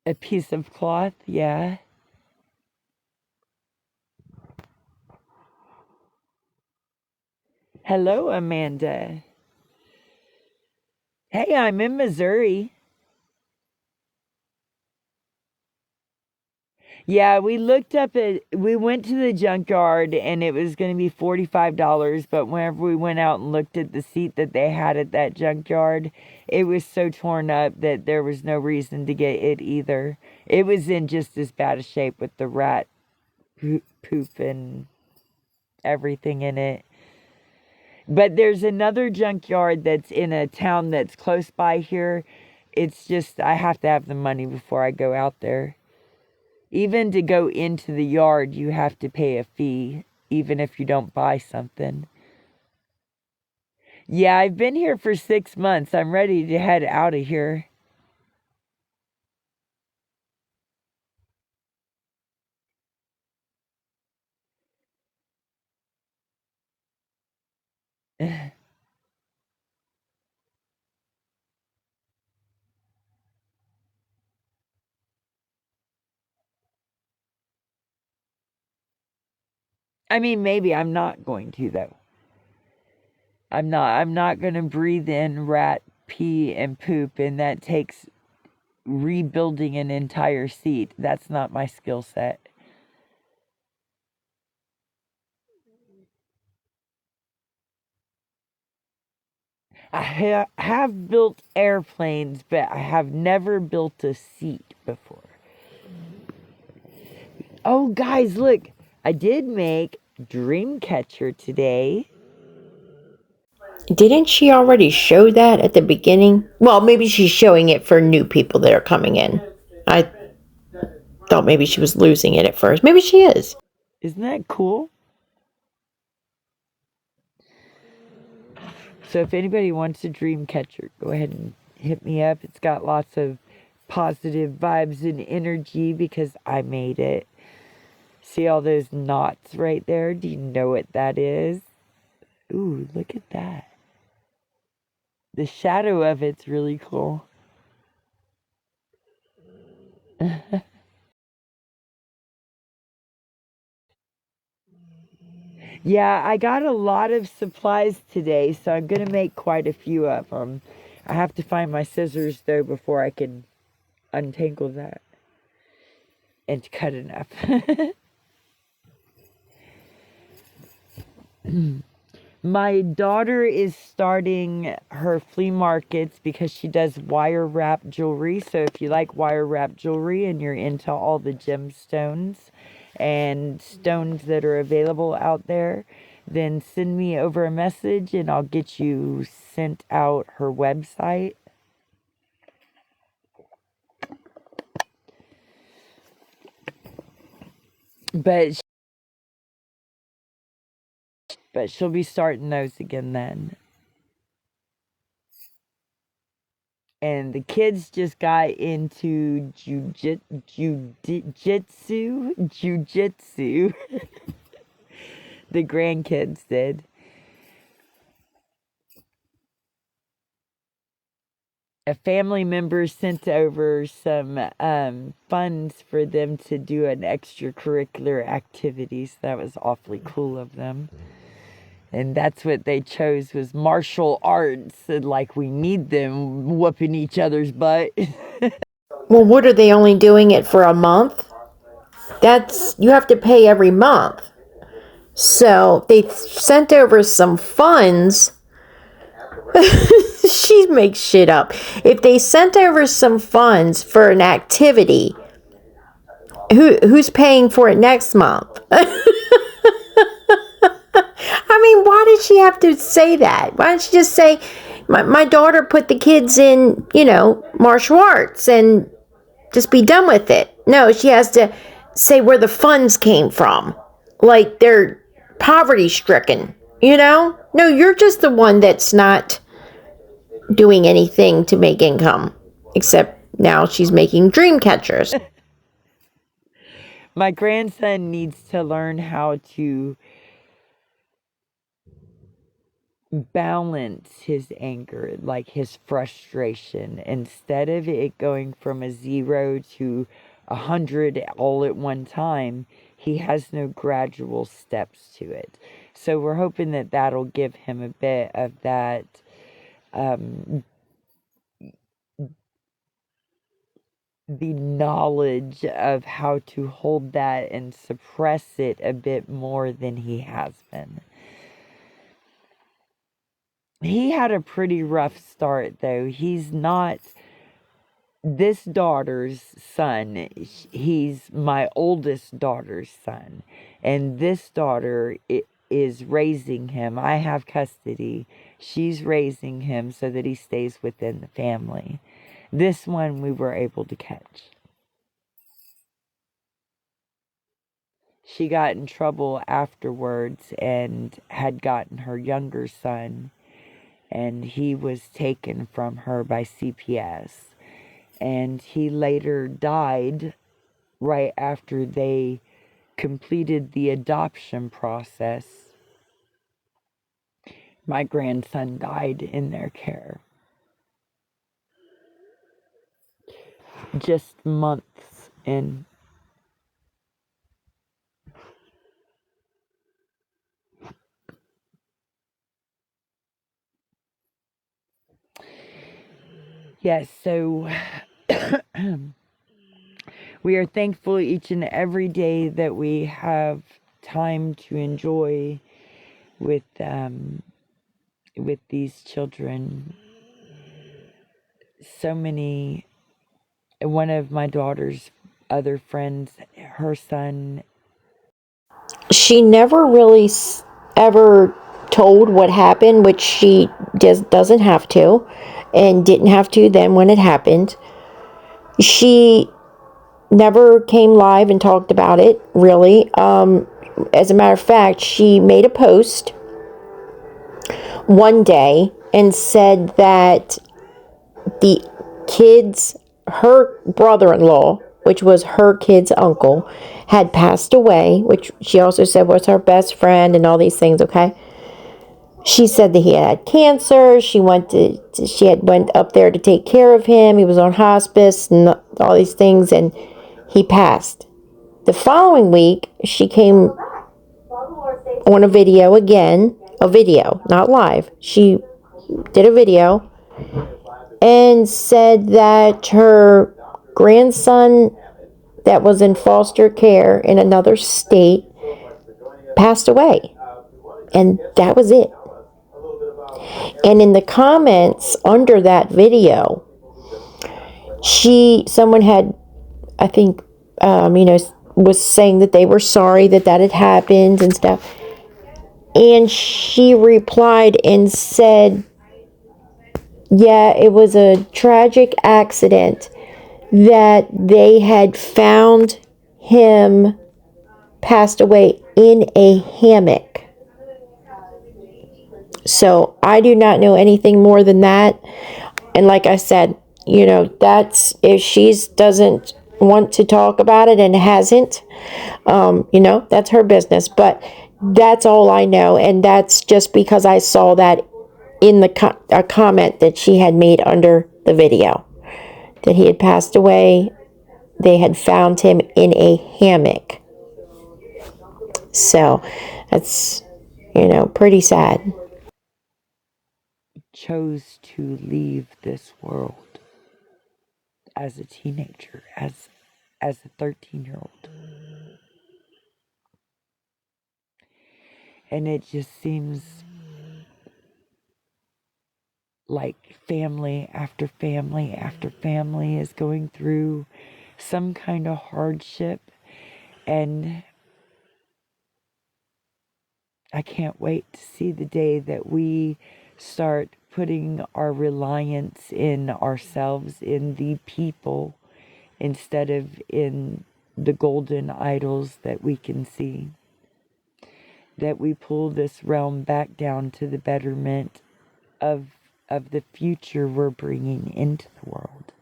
A piece of cloth, yeah. Hello, Amanda. Hey, I'm in Missouri. Yeah, we went to the junkyard and it was going to be $45, but whenever we went out and looked at the seat that they had at that junkyard, it was so torn up that there was no reason to get it either. It was in just as bad a shape with the rat poop and everything in it. But there's another junkyard that's in a town that's close by here. It's just, I have to have the money before I go out there. Even to go into the yard, you have to pay a fee, even if you don't buy something. Yeah, I've been here for 6 months. I'm ready to head out of here. I mean, maybe I'm not going to, though. I'm not going to breathe in rat pee and poop, and that takes rebuilding an entire seat. That's not my skill set. I have built airplanes, but I have never built a seat before. Oh, guys, look. I did make Dreamcatcher today. Didn't she already show that at the beginning? Well, maybe she's showing it for new people that are coming in. I thought maybe she was losing it at first. Maybe she is. Isn't that cool? So if anybody wants a Dreamcatcher, go ahead and hit me up. It's got lots of positive vibes and energy because I made it. See all those knots right there? Do you know what that is? Ooh, look at that. The shadow of it's really cool. Yeah, I got a lot of supplies today, so I'm going to make quite a few of them. I have to find my scissors, though, before I can untangle that and cut enough. My daughter is starting her flea markets because she does wire wrap jewelry. So if you like wire wrap jewelry and you're into all the gemstones and stones that are available out there, then send me over a message and I'll get you sent out her website. But she'll be starting those again then. And the kids just got into jujitsu. The grandkids did. A family member sent over some funds for them to do an extracurricular activity. So that was awfully cool of them. And that's what they chose, was martial arts. And like, we need them whooping each other's butt. Well, what are they only doing it for a month? You have to pay every month. So they sent over some funds. She makes shit up. If they sent over some funds for an activity, who's paying for it next month? I mean, why did she have to say that? Why didn't she just say, my daughter put the kids in, martial arts, and just be done with it? No, she has to say where the funds came from. Like they're poverty stricken, No, you're just the one that's not doing anything to make income. Except now she's making dream catchers. My grandson needs to learn how to balance his anger, like his frustration, instead of it going from a 0 to 100 all at one time. He has no gradual steps to it. So we're hoping that that'll give him a bit of that the knowledge of how to hold that and suppress it a bit more than he has been. He had a pretty rough start, though. He's not this daughter's son. He's my oldest daughter's son. And this daughter is raising him. I have custody. She's raising him so that he stays within the family. This one we were able to catch. She got in trouble afterwards and had gotten her younger son, and he was taken from her by CPS. And he later died right after they completed the adoption process. My grandson died in their care. Just months in. Yes, so we are thankful each and every day that we have time to enjoy with these children. So many. One of my daughter's other friends, her son. She never really ever told what happened, which she just doesn't have to, and didn't have to then when it happened. She never came live and talked about it, really. As a matter of fact, she made a post one day and said that the kids, her brother-in-law, which was her kid's uncle, had passed away, which she also said was her best friend and all these things, okay? She said that he had cancer. She had went up there to take care of him. He was on hospice and all these things, and he passed. The following week, she came on a video again, not live. She did a video and said that her grandson that was in foster care in another state passed away. And that was it. And in the comments under that video, someone had, I think, was saying that they were sorry that had happened and stuff. And she replied and said, yeah, it was a tragic accident, that they had found him passed away in a hammock. So I do not know anything more than that. And like I said, that's, if she doesn't want to talk about it and hasn't, that's her business. But that's all I know. And that's just because I saw that in a comment that she had made under the video, that he had passed away. They had found him in a hammock. So that's, pretty sad. Chose to leave this world as a teenager, as a 13-year-old. And it just seems like family after family after family is going through some kind of hardship. And I can't wait to see the day that we start putting our reliance in ourselves, in the people, instead of in the golden idols that we can see. That we pull this realm back down to the betterment of the future we're bringing into the world,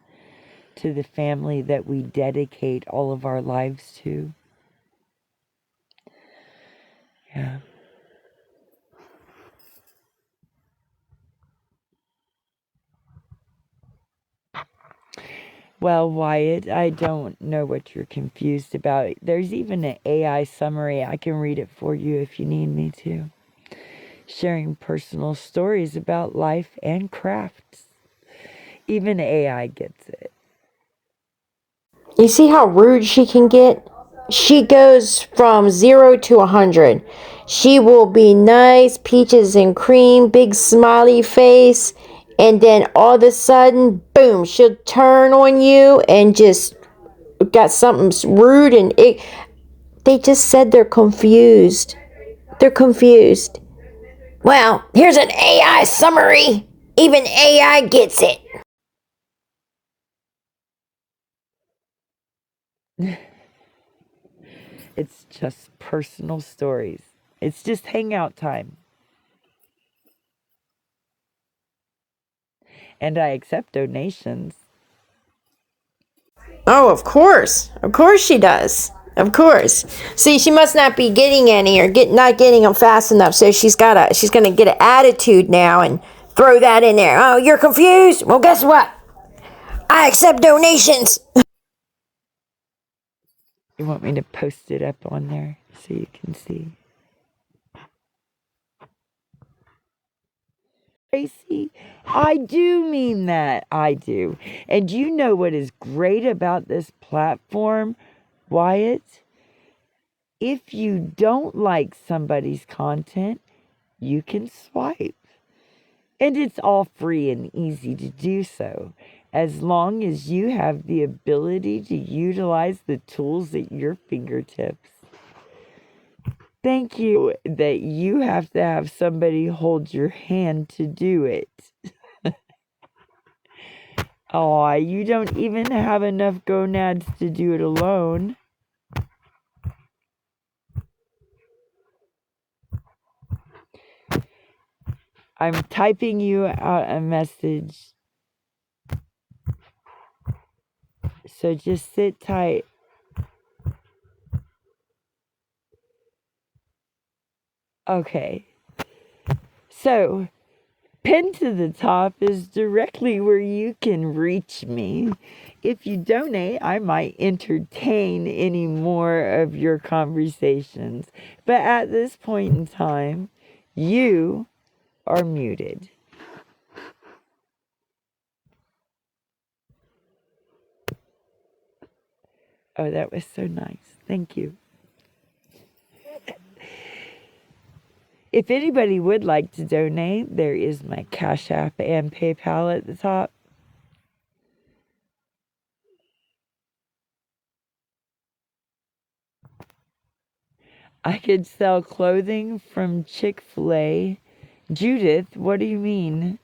to the family that we dedicate all of our lives to. Yeah. Well, Wyatt, I don't know what you're confused about. There's even an AI summary. I can read it for you if you need me to. Sharing personal stories about life and crafts. Even AI gets it. You see how rude she can get? She goes from 0 to 100. She will be nice, peaches and cream, big smiley face, and then all of a sudden, boom, she'll turn on you and just got something rude, and they just said they're confused. They're confused. Well, here's an AI summary. Even AI gets it. It's just personal stories. It's just hangout time. And I accept donations. Oh, of course. Of course she does. Of course. See, she must not be getting any, or not getting them fast enough. So she's gonna get an attitude now and throw that in there. Oh, you're confused? Well, guess what? I accept donations. You want me to post it up on there so you can see? Tracy, I do mean that. I do. And you know what is great about this platform, Wyatt? If you don't like somebody's content, you can swipe. And it's all free and easy to do so, as long as you have the ability to utilize the tools at your fingertips. Thank you that you have to have somebody hold your hand to do it. Aw, you don't even have enough gonads to do it alone. I'm typing you out a message. So just sit tight. Okay. So, pinned to the top is directly where you can reach me. If you donate, I might entertain any more of your conversations. But at this point in time, you are muted. Oh, that was so nice. Thank you. If anybody would like to donate, there is my Cash App and PayPal at the top. I could sell clothing from Chick-fil-A. Judith, what do you mean?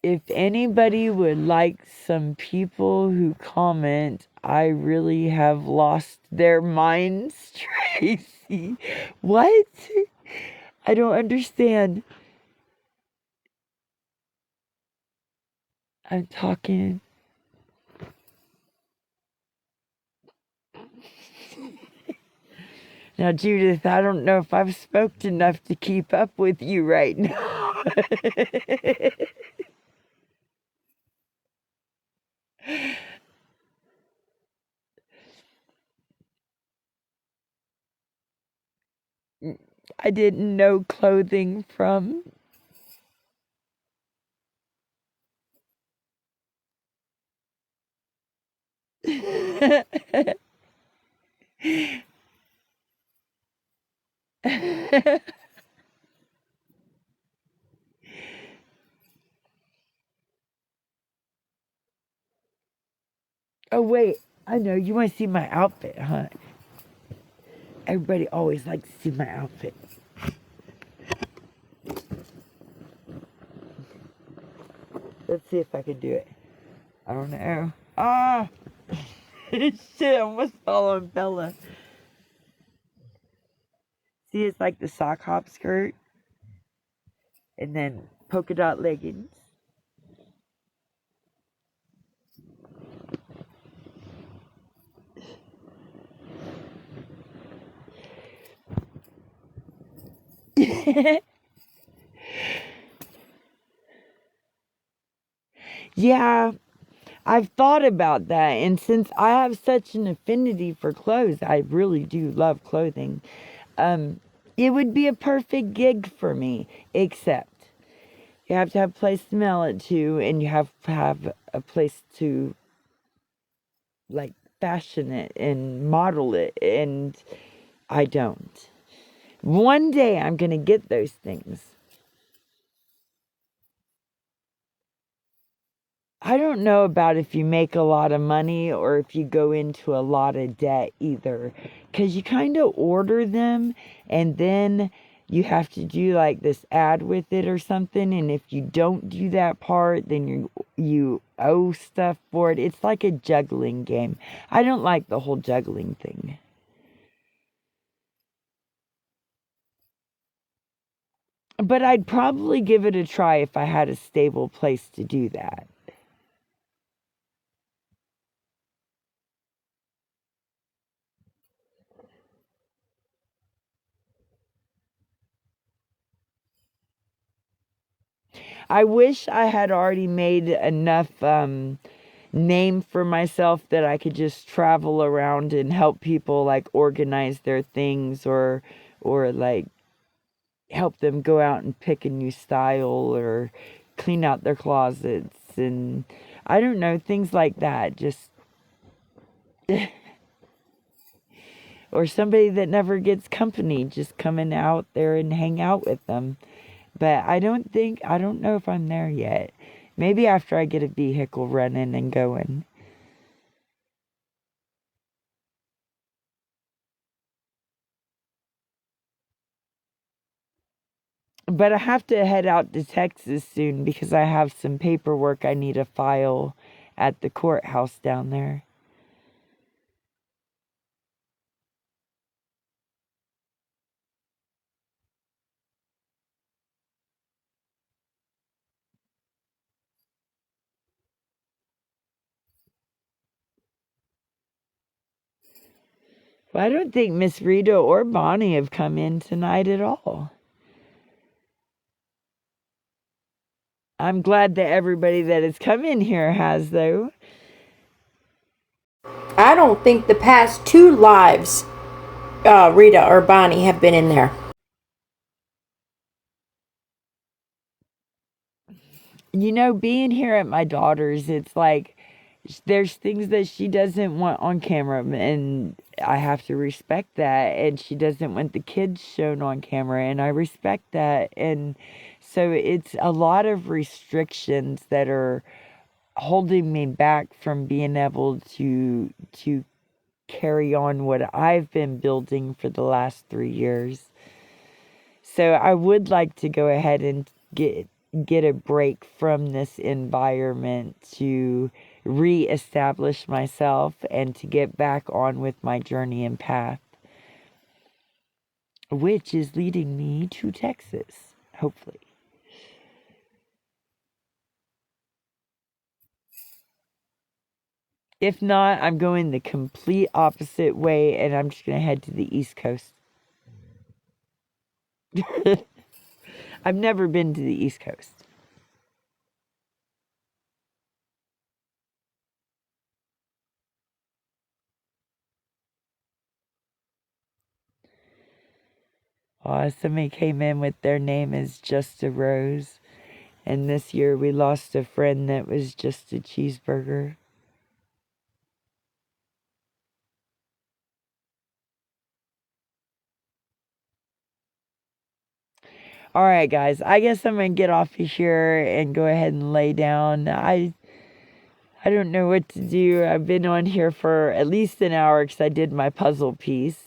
If anybody would like some people who comment, I really have lost their minds, Tracy. What? I don't understand. I'm talking. Now, Judith, I don't know if I've smoked enough to keep up with you right now. I didn't know clothing from. Oh, wait. I know. You want to see my outfit, huh? Everybody always likes to see my outfit. Let's see if I can do it. I don't know. Ah! Shit, I almost fell on Bella. See, it's like the sock hop skirt and then polka dot leggings. Yeah, I've thought about that, and since I have such an affinity for clothes, I really do love clothing. Um, it would be a perfect gig for me, except you have to have a place to mail it to, and you have to have a place to like fashion it and model it, and I don't. One day I'm gonna get those things. I don't know about if you make a lot of money or if you go into a lot of debt either. Because you kind of order them and then you have to do like this ad with it or something. And if you don't do that part, then you owe stuff for it. It's like a juggling game. I don't like the whole juggling thing. But I'd probably give it a try if I had a stable place to do that. I wish I had already made enough name for myself that I could just travel around and help people like organize their things or like help them go out and pick a new style or clean out their closets and I don't know, things like that. Just or somebody that never gets company just coming out there and hang out with them. But I don't know if I'm there yet. Maybe after I get a vehicle running and going. But I have to head out to Texas soon because I have some paperwork I need to file at the courthouse down there. Well, I don't think Miss Rita or Bonnie have come in tonight at all. I'm glad that everybody that has come in here has, though. I don't think the past two lives, Rita or Bonnie have been in there. You know, being here at my daughter's, it's like there's things that she doesn't want on camera, and I have to respect that. And she doesn't want the kids shown on camera, and I respect that. And so it's a lot of restrictions that are holding me back from being able to carry on what I've been building for the last 3 years. So I would like to go ahead and get a break from this environment to reestablish myself and to get back on with my journey and path, which is leading me to Texas, hopefully. If not, I'm going the complete opposite way and I'm just going to head to the East Coast. I've never been to the East Coast. Somebody came in with their name as Just a Rose. And this year we lost a friend that was just a cheeseburger. All right, guys. I guess I'm going to get off of here and go ahead and lay down. I don't know what to do. I've been on here for at least an hour because I did my puzzle piece.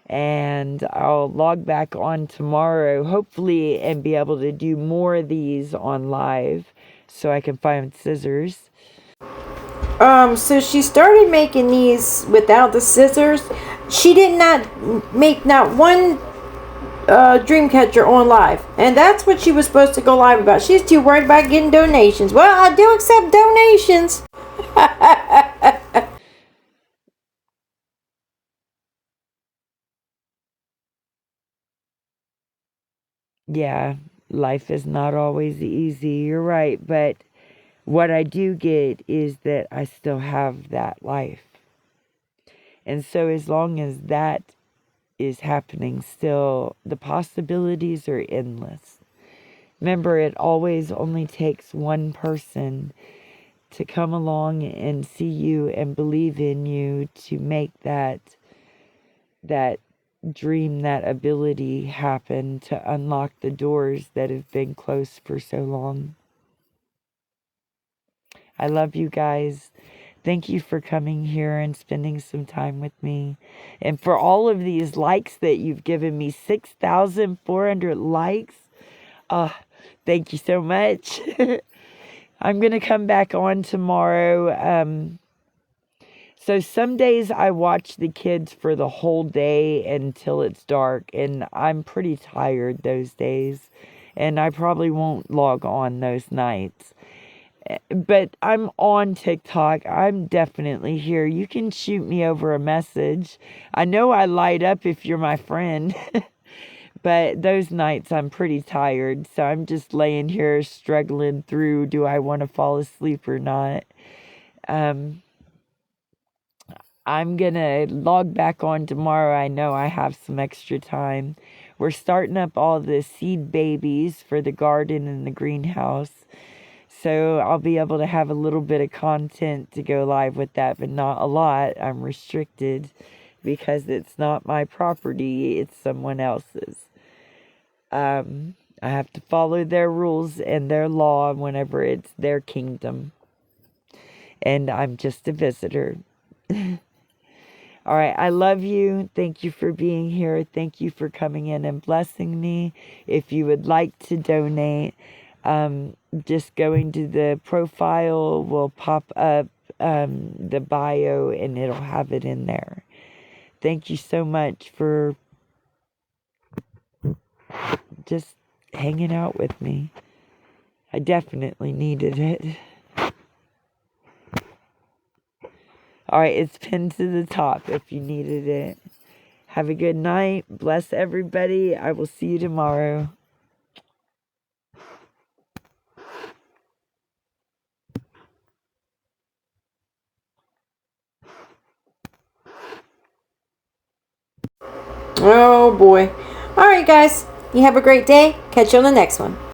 And I'll log back on tomorrow, hopefully, and be able to do more of these on live so I can find scissors. So she started making these without the scissors. She did not make not one dream catcher on live, and that's what she was supposed to go live about. She's too worried about getting donations. Well, I do accept donations. Yeah, life is not always easy. You're right, but what I do get is that I still have that life. And so as long as that is happening still, the possibilities are endless. Remember, it always only takes one person to come along and see you and believe in you to make that dream, that ability happen, to unlock the doors that have been closed for so long. I love you guys. Thank you for coming here and spending some time with me. And for all of these likes that you've given me, 6,400 likes. Thank you so much. I'm going to come back on tomorrow. So some days I watch the kids for the whole day until it's dark, and I'm pretty tired those days, and I probably won't log on those nights. But I'm on TikTok. I'm definitely here. You can shoot me over a message. I know I light up if you're my friend. But those nights I'm pretty tired. So I'm just laying here struggling through, do I want to fall asleep or not? I'm going to log back on tomorrow. I know I have some extra time. We're starting up all the seed babies for the garden and the greenhouse. So I'll be able to have a little bit of content to go live with that, but not a lot. I'm restricted because it's not my property, it's someone else's. I have to follow their rules and their law whenever it's their kingdom. And I'm just a visitor. All right, I love you. Thank you for being here. Thank you for coming in and blessing me. If you would like to donate, just going to the profile will pop up the bio and it'll have it in there. Thank you so much for just hanging out with me. I definitely needed it. All right, it's pinned to the top if you needed it. Have a good night. Bless everybody. I will see you tomorrow. Oh boy. All right, guys. You have a great day. Catch you on the next one.